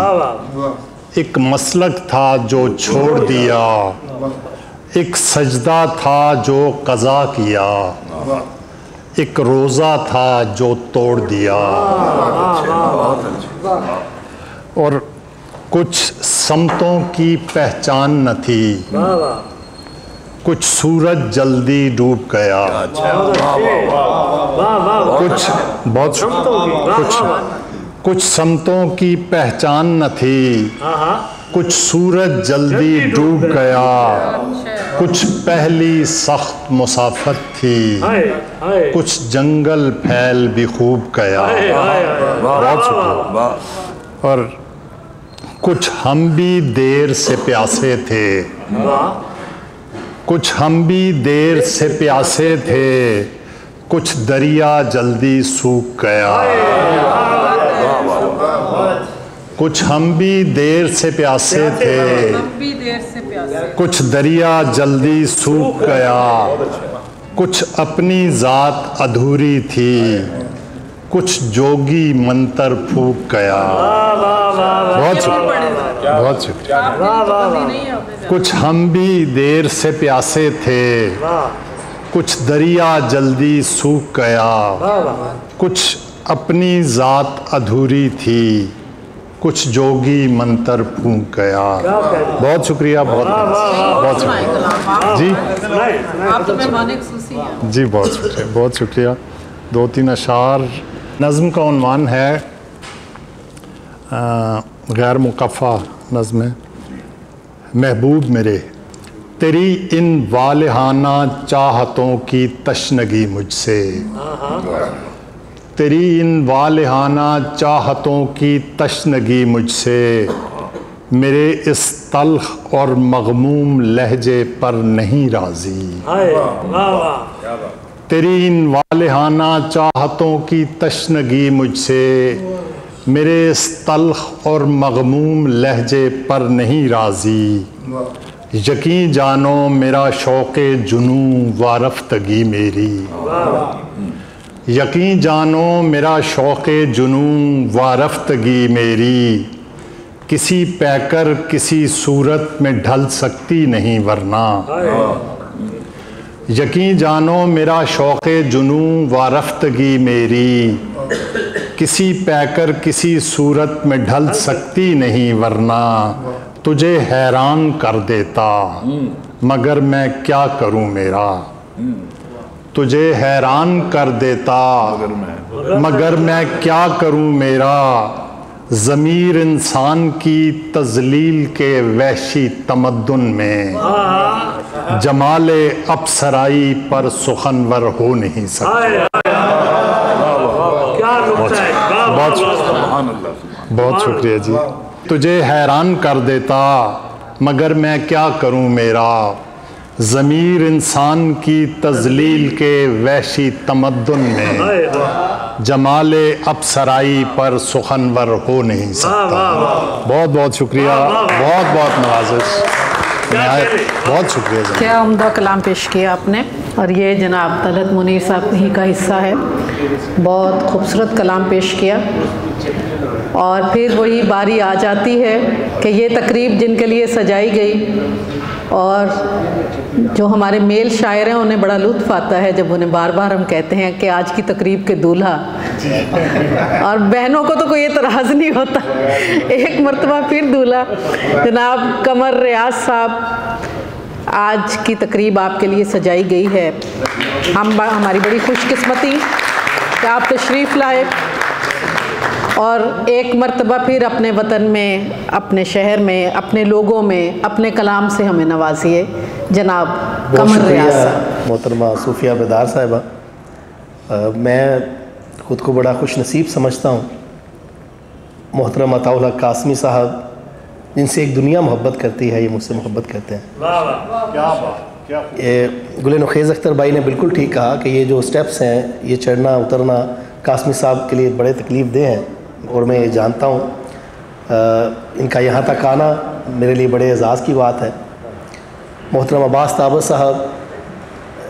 एक मसलक था जो छोड़ दिया, एक सजदा था जो कज़ा किया, एक रोज़ा था जो तोड़ दिया। और कुछ समतों की पहचान न थी, कुछ सूरज जल्दी डूब गया, कुछ समतों की पहचान न थी, कुछ सूरज जल्दी डूब गया, कुछ पहली सख्त मुसाफत थी, कुछ जंगल फैल भी खूब गया। बहुत शुक्रिया। और कुछ हम भी देर से प्यासे थे, कुछ हम भी देर से प्यासे थे, कुछ दरिया जल्दी सूख गया। कुछ हम भी देर से प्यासे थे, कुछ दरिया जल्दी सूख गया, कुछ अपनी ज़ात अधूरी थी, कुछ जोगी मंतर फूक गया। बहुत शुक्रिया, बहुत शुक्रिया। कुछ हम भी देर से प्यासे थे, कुछ दरिया जल्दी सूख गया, कुछ अपनी ज़ात अधूरी थी, कुछ जोगी मंतर फूंक गया। बहुत शुक्रिया, बहुत शुक्रिया जी। आप तो मेहमान खुसूसी हैं। जी बहुत शुक्रिया, बहुत शुक्रिया। 2-3 अशार। नज़्म का उन्वान है गैर मुकफ़ा नज़्म है। महबूब मेरे, तेरी इन वालिहाना चाहतों की तशनगी मुझसे, तेरी इन वालिहाना चाहतों की तशनगी मुझसे, मेरे इस तल्ख और मग़मूम लहजे पर नहीं राज़ी। तेरी इन वालिहाना चाहतों की तशनगी मुझसे, मेरे इस तल्ख और मग़मूम लहजे पर नहीं राज़ी। यकीन जानो मेरा शौक़े जुनूं वारफ्तगी मेरी, यकीन जानो मेरा शौक़े जुनूं वारफ्तगी मेरी, किसी पैकर किसी सूरत में ढल सकती नहीं वरना। यकीन जानो मेरा शौक़े जुनूं वारफ्तगी मेरी, किसी पैकर किसी सूरत में ढल सकती नहीं वरना। तुझे हैरान कर देता मगर मैं क्या करूं मेरा, तुझे हैरान कर देता मगर मैं क्या करूं मेरा। ज़मीर इंसान की तज़लील के वहशी तमद्दुन में, जमाले अप्सराई पर सुखनवर हो नहीं सकता। बहुत शुक्रिया जी। तुझे हैरान कर देता मगर मैं क्या करूं मेरा। ज़मीर इंसान की तज़लील के वहशी तमद्दुन में, जमाले अप्सराई पर सुखनवर हो नहीं सकता। बहुत बहुत शुक्रिया, बहुत बहुत नवाजिश, बहुत शुक्रिया जी। क्या उम्दा कलाम पेश किया आपने। और ये जनाब तलत मुनीर साहब ही का हिस्सा है। बहुत खूबसूरत कलाम पेश किया। और फिर वही बारी आ जाती है कि ये तकरीब जिनके लिए सजाई गई, और जो हमारे मेल शायर हैं उन्हें बड़ा लुत्फ़ आता है जब उन्हें बार बार हम कहते हैं कि आज की तकरीब के दूल्हा। और बहनों को तो कोई एतराज़ नहीं होता, एक मरतबा फिर दूल्हा जनाब कमर रियाज साहब, आज की तकरीब आपके लिए सजाई गई है। हमारी बड़ी खुशकिस्मती कि आप तशरीफ़ लाए और एक मरतबा फिर अपने वतन में, अपने शहर में, अपने लोगों में अपने कलाम से हमें नवाजिए। जनाब कमर रियाज। मोहतरमा सूफिया बेदार साहिबा, मैं ख़ुद को बड़ा खुश नसीब समझता हूँ। मोहतरमा अताउल हक कासमी साहब जिनसे एक दुनिया मोहब्बत करती है, ये मुझसे मोहब्बत करते हैं। गुल नखेज़ अख्तर भाई ने बिल्कुल ठीक कहा कि ये जो स्टेप्स हैं, ये चढ़ना उतरना कासमी साहब के लिए बड़े तकलीफ़ देह हैं और मैं ये जानता हूँ। इनका यहाँ तक आना मेरे लिए बड़े एजाज़ की बात है। मोहतरम अब्बास ताबत साहब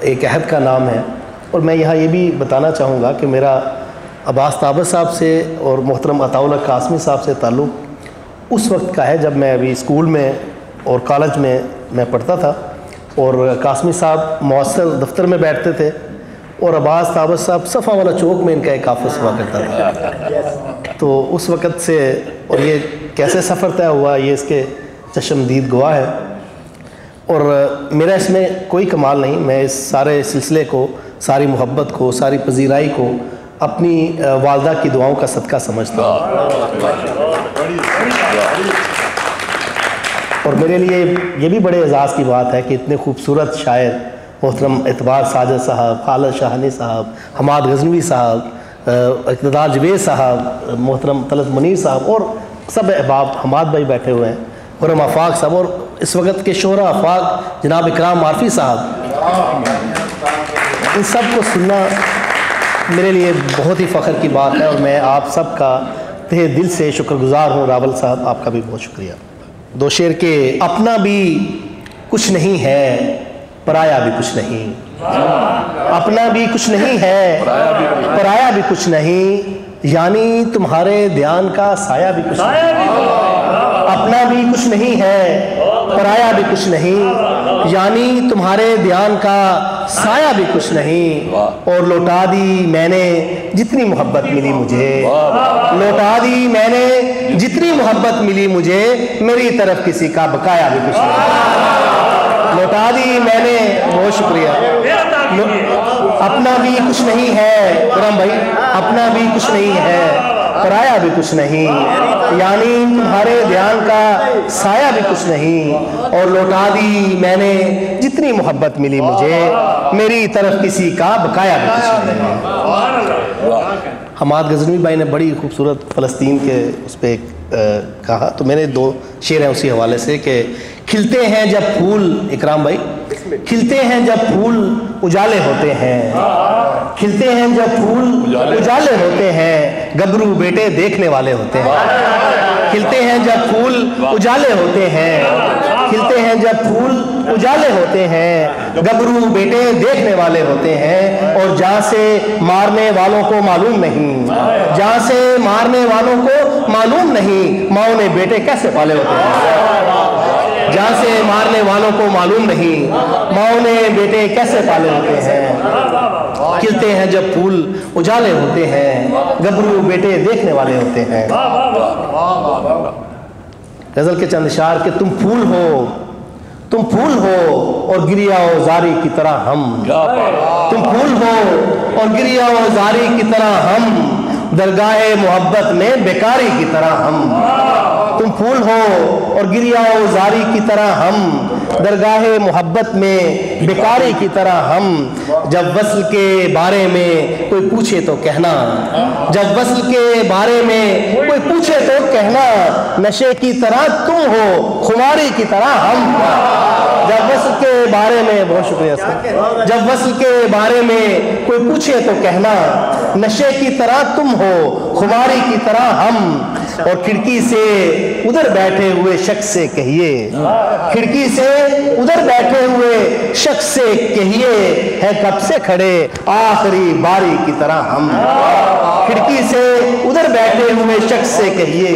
एक अहद का नाम है और मैं यहाँ ये भी बताना चाहूँगा कि मेरा अब्बास ताबत साहब से और मोहतरम अताउल्लाह कासमी साहब से ताल्लुक़ उस वक्त का है जब मैं अभी स्कूल में और कॉलेज में मैं पढ़ता था और कासमी साहब मौसर दफ्तर में बैठते थे और अब्बास ताबत साहब सफ़ा वाला चौक में इनका एक ऑफिस हुआ करता था। तो उस वक़्त से और ये कैसे सफ़र तय हुआ ये इसके चश्मदीद गवाह है। और मेरा इसमें कोई कमाल नहीं, मैं इस सारे सिलसिले को, सारी मोहब्बत को, सारी पजीराई को अपनी वालदा की दुआओं का सदका समझता हूँ। और मेरे लिए ये भी बड़े एजाज़ की बात है कि इतने खूबसूरत शायर मोहतरम एतबार साजिद साहब, खालिद शाहानी साहब, हमाद गजनवी साहब, इक़्तिदार जवेद साहब, मोहतरम तलत मुनीर साहब और सब अहबाब हमाद भाई बैठे हुए हैं, खुरम आफाक साहब और इस वक्त के शोहरा आफाक जनाब इकराम मारफी साहब, इन सब को सुनना मेरे लिए बहुत ही फ़ख्र की बात है और मैं आप सब का तहे दिल से शुक्रगुज़ार हूँ। रावल साहब आपका भी बहुत शुक्रिया। दो शेर के अपना भी कुछ नहीं है, पराया भी कुछ नहीं, अपना भी कुछ नहीं है, पराया भी कुछ नहीं, यानी तुम्हारे ध्यान का साया भी कुछ नहीं। अपना भी कुछ नहीं है, पराया भी कुछ नहीं, यानी तुम्हारे ध्यान का साया भी कुछ नहीं। और लौटा दी मैंने जितनी मोहब्बत मिली मुझे, लौटा दी मैंने जितनी मोहब्बत मिली मुझे, मेरी तरफ किसी का बकाया भी कुछ नहीं। लौटा दी मैंने, बहुत शुक्रिया। अपना भी कुछ नहीं है खुरम भाई, अपना भी कुछ नहीं है, पराया भी कुछ नहीं, यानी तुम्हारे ध्यान का साया भी कुछ नहीं। और लौटा दी मैंने जितनी मोहब्बत मिली मुझे, मेरी तरफ किसी का बकाया भी कुछ नहीं। हमाद गजनवी भाई ने बड़ी खूबसूरत फ़लस्तीन के उस पर कहा, तो मैंने दो शेर हैं उसी हवाले से कि खिलते हैं जब फूल, इकराम भाई, खिलते हैं जब फूल उजाले होते हैं, खिलते हैं जब फूल उजाले होते हैं, गबरू बेटे देखने वाले होते हैं। खिलते हैं जब फूल उजाले होते हैं, खिलते हैं जब फूल उजाले होते हैं, गबरू बेटे देखने वाले होते हैं। और जहाँ से मारने वालों को मालूम नहीं, जहाँ से मारने वालों को मालूम नहीं, माओ ने बेटे कैसे पाले होते हैं। जहाँ से मारने वालों को मालूम नहीं, माओ ने बेटे कैसे पाले होते हैं। खिलते हैं जब फूल उजाले होते हैं, गबरू बेटे देखने वाले होते हैं। गजल के चंद इशार के तुम फूल हो, तुम फूल हो और गिरिया और जारी की तरह हम, तुम फूल हो और गिरिया और जारी की तरह हम, दरगाहे मोहब्बत में बेकारी की तरह हम। तुम फूल हो और गिरिया और जारी की तरह हम, दरगाहे मोहब्बत में बेकारी की तरह हम। जब वस्ल के बारे में कोई पूछे तो कहना, जब वस्ल के बारे में कोई पूछे तो कहना, नशे की तरह तुम हो, खुमारी की तरह हम। जब वस्ल के बारे में, बहुत शुक्रिया सर, जब वस्ल के बारे में कोई पूछे तो कहना, नशे की तरह तुम हो, खुमारी की तरह हम। और खिड़की से उधर बैठे हुए शख्स से कहिए, खिड़की से उधर बैठे हुए शख्स से कहिए, है कब से खड़े आखिरी बारी की तरह हम। खिड़की से उधर बैठे हुए शख्स से कहिए,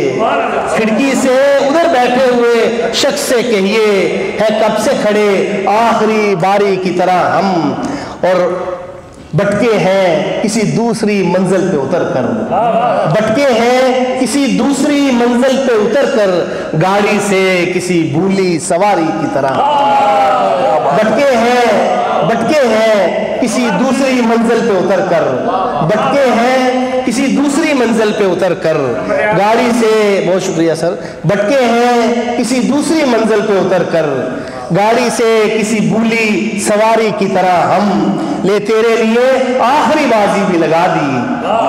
खिड़की से उधर बैठे हुए शख्स से कहिए, है कब से खड़े आखिरी बारी की तरह हम। और भटके हैं किसी दूसरी मंजिल पे उतर कर, भटके हैं किसी दूसरी मंजिल पे उतर कर, गाड़ी से किसी भूली सवारी की तरह। भटके हैं किसी दूसरी मंजिल पे उतर कर, भटके हैं किसी दूसरी मंजिल पे उतर कर, गाड़ी से, बहुत शुक्रिया सर, भटके हैं किसी दूसरी मंजिल पे उतर कर, गाड़ी से किसी भूली सवारी की तरह हम, ले तेरे लिए आखिरी बाजी भी लगा दी,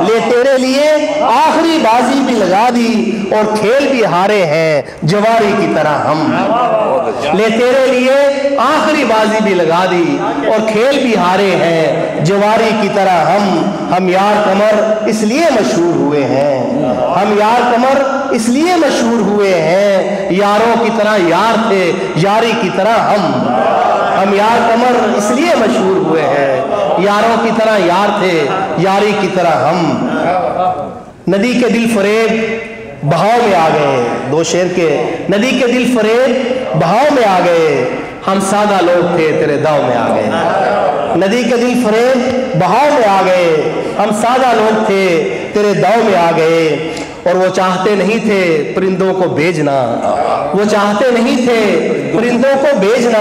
ले तेरे लिए आखिरी बाजी भी लगा दी, और खेल भी हारे हैं जवारी की तरह हम, ले तेरे लिए आखिरी बाजी भी लगा दी, और खेल भी हारे हैं जवारी की तरह हम यार कमर इसलिए मशहूर हुए हैं, हम यार कमर इसलिए मशहूर हुए हैं, यारों की तरह यार थे यारी की तरह हम यार कमर इसलिए मशहूर हुए हैं, यारों की तरह यार थे यारी की तरह हम। नदी के दिल फरेब बहाव में आ गए, दो शेर के, नदी के दिल फरेब बहाव में आ गए, हम सादा लोग थे तेरे दाव में आ गए, नदी के दिल फरेब बहाव में आ गए, हम सादा लोग थे तेरे दाव में आ गए, और वो चाहते नहीं थे परिंदों को भेजना, वो चाहते नहीं थे परिंदों को भेजना,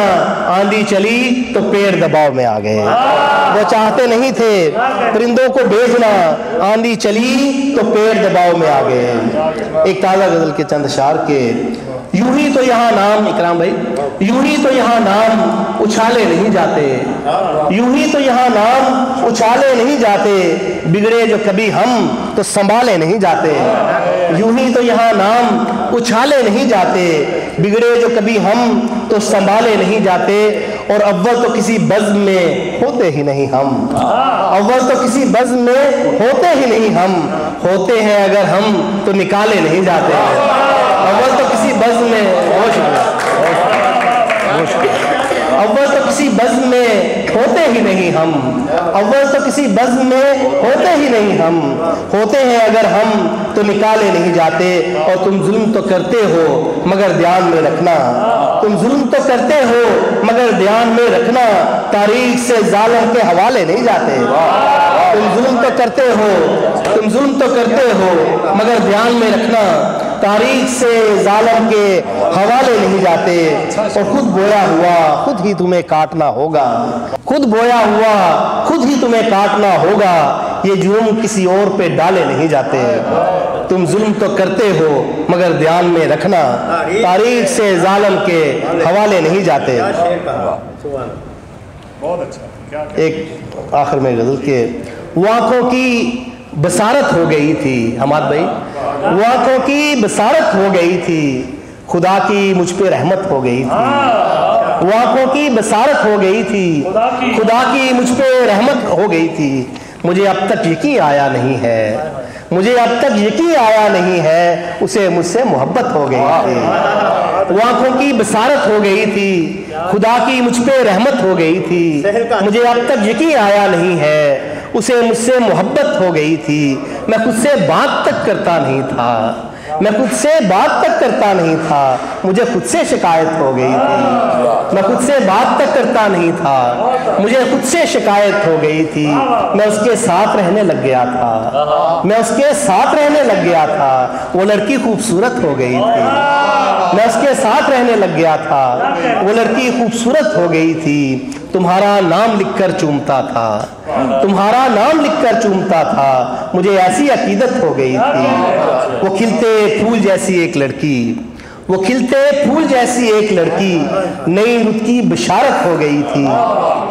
आंधी चली तो पेड़ दबाव में आ गए, वो चाहते नहीं थे परिंदों को भेजना, आंधी चली तो पेड़ दबाव में आ गए। एक ताज़ा गजल के चंद अशार के, यूं ही तो यहाँ नाम, इकराम भाई, यूं ही तो यहाँ नाम उछाले नहीं जाते, यूं ही तो यहाँ नाम उछाले नहीं जाते, बिगड़े जो कभी हम तो संभाले नहीं जाते, यूं ही तो यहाँ नाम उछाले नहीं जाते, बिगड़े जो कभी हम तो संभाले नहीं जाते, और अव्वल तो किसी बज़्म में होते ही नहीं हम, अव्वल तो किसी बज़्म में होते ही नहीं हम, होते हैं अगर हम तो निकाले नहीं जाते, अव्वल तो किसी बज़्म में, अव्वल तो किसी बज़्म में होते ही नहीं हम, अव्वल तो किसी बज़्म में होते ही नहीं हम, होते हैं अगर हम तो निकाले नहीं जाते, और तुम जुल्म तो करते हो मगर ध्यान में रखना, तुम जुल्म तो करते हो मगर ध्यान में रखना, तारीख से जालिम के हवाले नहीं जाते, तुम जुल्म तो करते हो, तुम जुल्म तो करते हो मगर ध्यान में रखना, तारीख से जालिम के हवाले नहीं जाते, और खुद बोया हुआ खुद ही तुम्हें काटना होगा, खुद बोया हुआ खुद ही तुम्हें काटना होगा, ये जुर्म किसी और पे डाले नहीं जाते, तुम जुल्म तो करते हो मगर ध्यान में रखना, तारीख से जालिम के हवाले नहीं जाते। बहुत अच्छा। एक आखिर में गजल के, वो आंखों की बसारत हो गई थी, हमाद भाई, वो आंखों की बसारत हो गई थी, खुदा की मुझ पे रहमत हो गई थी, वो आंखों की बसारत हो गई थी, खुदा की मुझ पे रहमत हो गई थी, मुझे अब तक यकीन आया नहीं है, मुझे अब तक यकीन आया नहीं है, उसे मुझसे मोहब्बत हो गई थी, वो आंखों की बसारत हो गई थी, खुदा की मुझ पे रहमत हो गई थी, मुझे अब तक यकीन आया नहीं है, उसे मुझसे मोहब्बत हो गई थी, मैं खुद से बात तक करता नहीं था, मैं खुद से बात तक करता नहीं था, मुझे खुद से शिकायत हो गई थी, मैं खुद से बात तक करता नहीं था, मुझे खुद से शिकायत हो गई थी, मैं उसके साथ रहने लग गया था, मैं उसके साथ रहने लग गया था, वो लड़की खूबसूरत हो गई थी, मैं उसके साथ रहने लग गया था, वो लड़की खूबसूरत हो गई थी, तुम्हारा नाम लिखकर चूमता था, तुम्हारा नाम लिखकर चूमता था, मुझे ऐसी अकीदत हो गई थी, वो खिलते फूल जैसी एक लड़की, वो खिलते फूल जैसी एक लड़की, नई रुत की बिशारत हो गई थी,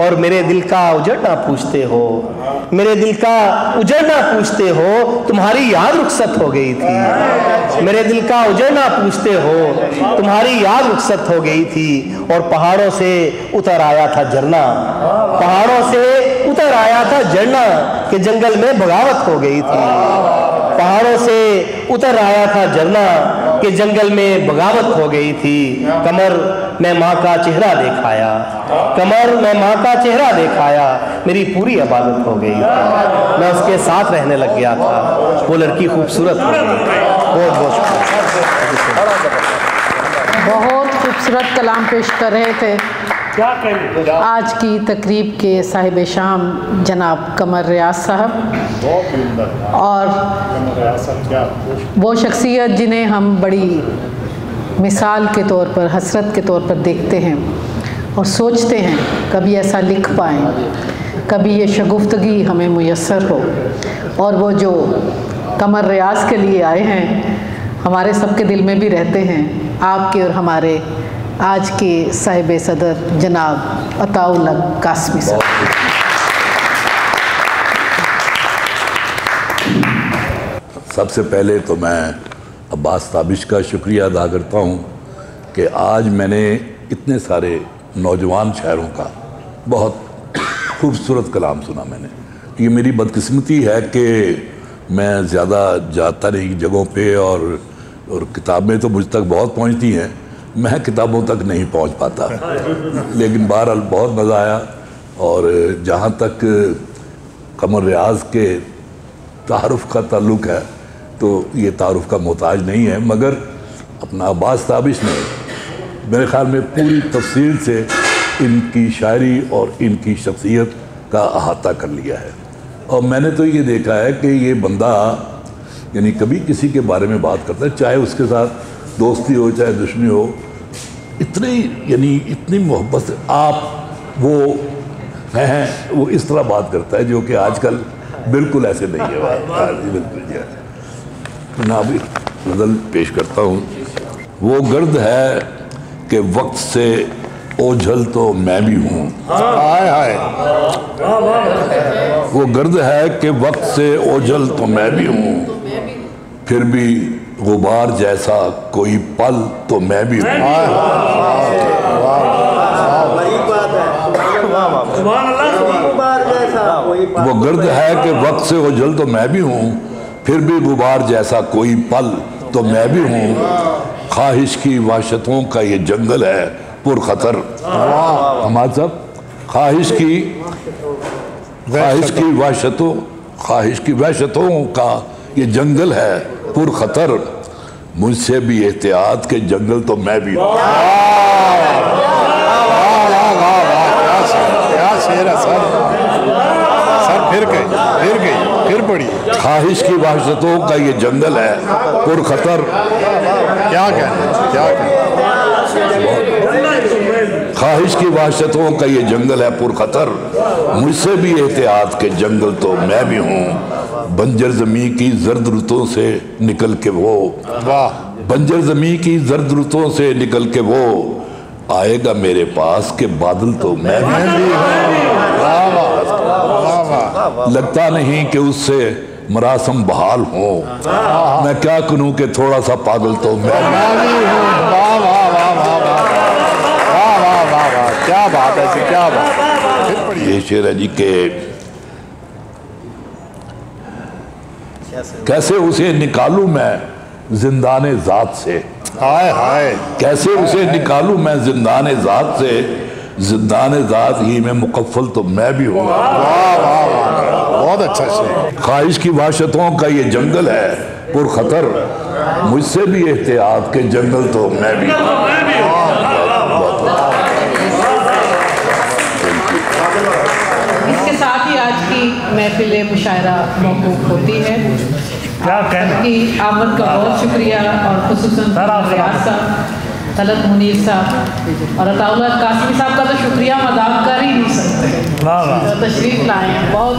और मेरे दिल का उजड़ना पूछते हो, मेरे दिल का उजड़ना पूछते हो, तुम्हारी याद रुखसत हो गई थी, मेरे दिल का उजड़ना पूछते हो, तुम्हारी याद रुखसत हो गई थी, और पहाड़ों से उतर आया था झरना, पहाड़ों से उतर आया था झरना, कि जंगल में बगावत हो गई थी, पहाड़ों से उतर आया था झरना, कि जंगल में बगावत हो गई थी, कमर मैं माँ का चेहरा दिखाया, कमर मैं माँ का चेहरा दिखाया, मेरी पूरी इबादत हो गई थी, मैं उसके साथ रहने लग गया था, वो लड़की खूबसूरत हो गई। बहुत बहुत खूबसूरत कलाम पेश कर रहे थे आज की तकरीब के साहिब शाम जनाब कमर रियाज साहब, और वो शख्सियत जिन्हें हम बड़ी मिसाल के तौर पर, हसरत के तौर पर देखते हैं और सोचते हैं कभी ऐसा लिख पाएँ, कभी ये शगुफ्तगी हमें मुयस्सर हो, और वो जो कमर रियाज के लिए आए हैं हमारे सबके दिल में भी रहते हैं, आपके और हमारे आज के साहिब सदर जनाब अताउल हक कासमी साहब। सबसे पहले तो मैं अब्बास ताबिश का शुक्रिया अदा करता हूँ कि आज मैंने इतने सारे नौजवान शायरों का बहुत खूबसूरत कलाम सुना। मैंने ये मेरी बदकिस्मती है कि मैं ज़्यादा जाता नहीं जगहों पे और किताबें तो मुझ तक बहुत पहुँचती हैं, मैं किताबों तक नहीं पहुँच पाता। लेकिन बहरहाल बहुत मज़ा आया। और जहाँ तक कमर रियाज के तारुफ़ का ताल्लुक़ है तो ये तारुफ़ का मोहताज नहीं है, मगर अपना अब्बास ताबिश ने मेरे ख़्याल में पूरी तफसील से इनकी शायरी और इनकी शख्सियत का अहाता कर लिया है। और मैंने तो ये देखा है कि ये बंदा यानी कभी किसी के बारे में बात करता है, चाहे उसके साथ दोस्ती हो चाहे दुश्मनी हो, इतनी मोहब्बत से आप वो हैं, वो इस तरह बात करता है जो कि आजकल बिल्कुल ऐसे नहीं है। बिल्कुल मैं अभी गज़ल पेश करता हूँ। वो गर्द है कि वक्त से ओझल तो मैं भी हूँ। हाय हाय। वो गर्द है कि वक्त से ओझल तो मैं भी हूँ, फिर भी गुबार जैसा कोई पल तो मैं भी हूँ। वो गर्द है कि वक्त से ओझल तो मैं भी हूँ, फिर भी गुबार जैसा कोई पल तो मैं भी हूँ। ख्वाहिश की वहशतों का ये जंगल है पुरखतर। हमारे साहब ख्वाहिश की वहशतों का ये जंगल है पुरखतर, मुझसे भी एहतियात के जंगल तो मैं भी हूँ। फिर पढ़ी। ख्वाहिश की वहशतों का ये जंगल है पुरखतर। क्या कहना ख्वाहिश की वहशतों का ये जंगल है पुरखतर, मुझसे भी एहतियात के जंगल तो मैं भी हूँ। बंजर ज़मीं की जर्द रुतों से निकल के वो, बंजर ज़मीं की जर्द रुतों से निकल के वो आएगा मेरे पास के बादल तो मैं भी हूँ। लगता नहीं कि उससे मरासम बहाल हो, मैं क्या करूं कि थोड़ा सा पागल तो मैं भी हूँ। क्या बात है, क्या बात। ये शेर है जी के कैसे उसे निकालूं मैं जिंदाने ज़ात से। हाय हाय। कैसे उसे निकालूं मैं जिंदाने ज़ात से, जिंदाने ज़ात ही में मुकफ़ल तो मैं भी हूँ। बहुत अच्छा शेर। ख्वाहिश की वहशतों का ये जंगल है पुरखतर, मुझसे भी एहतियात के जंगल तो मैं भी हूँ। इसके साथ ही आज की महफिल मुशायरा मौकूफ होती है। आपकी आमद का बहुत शुक्रिया और खुसूसन रियाज साहब, तलत मुनीर साहब और अताउल हक कासमी साहब का तो शुक्रिया हम अदा कर ही नहीं सकते। तशरीफ लाए हैं बहुत।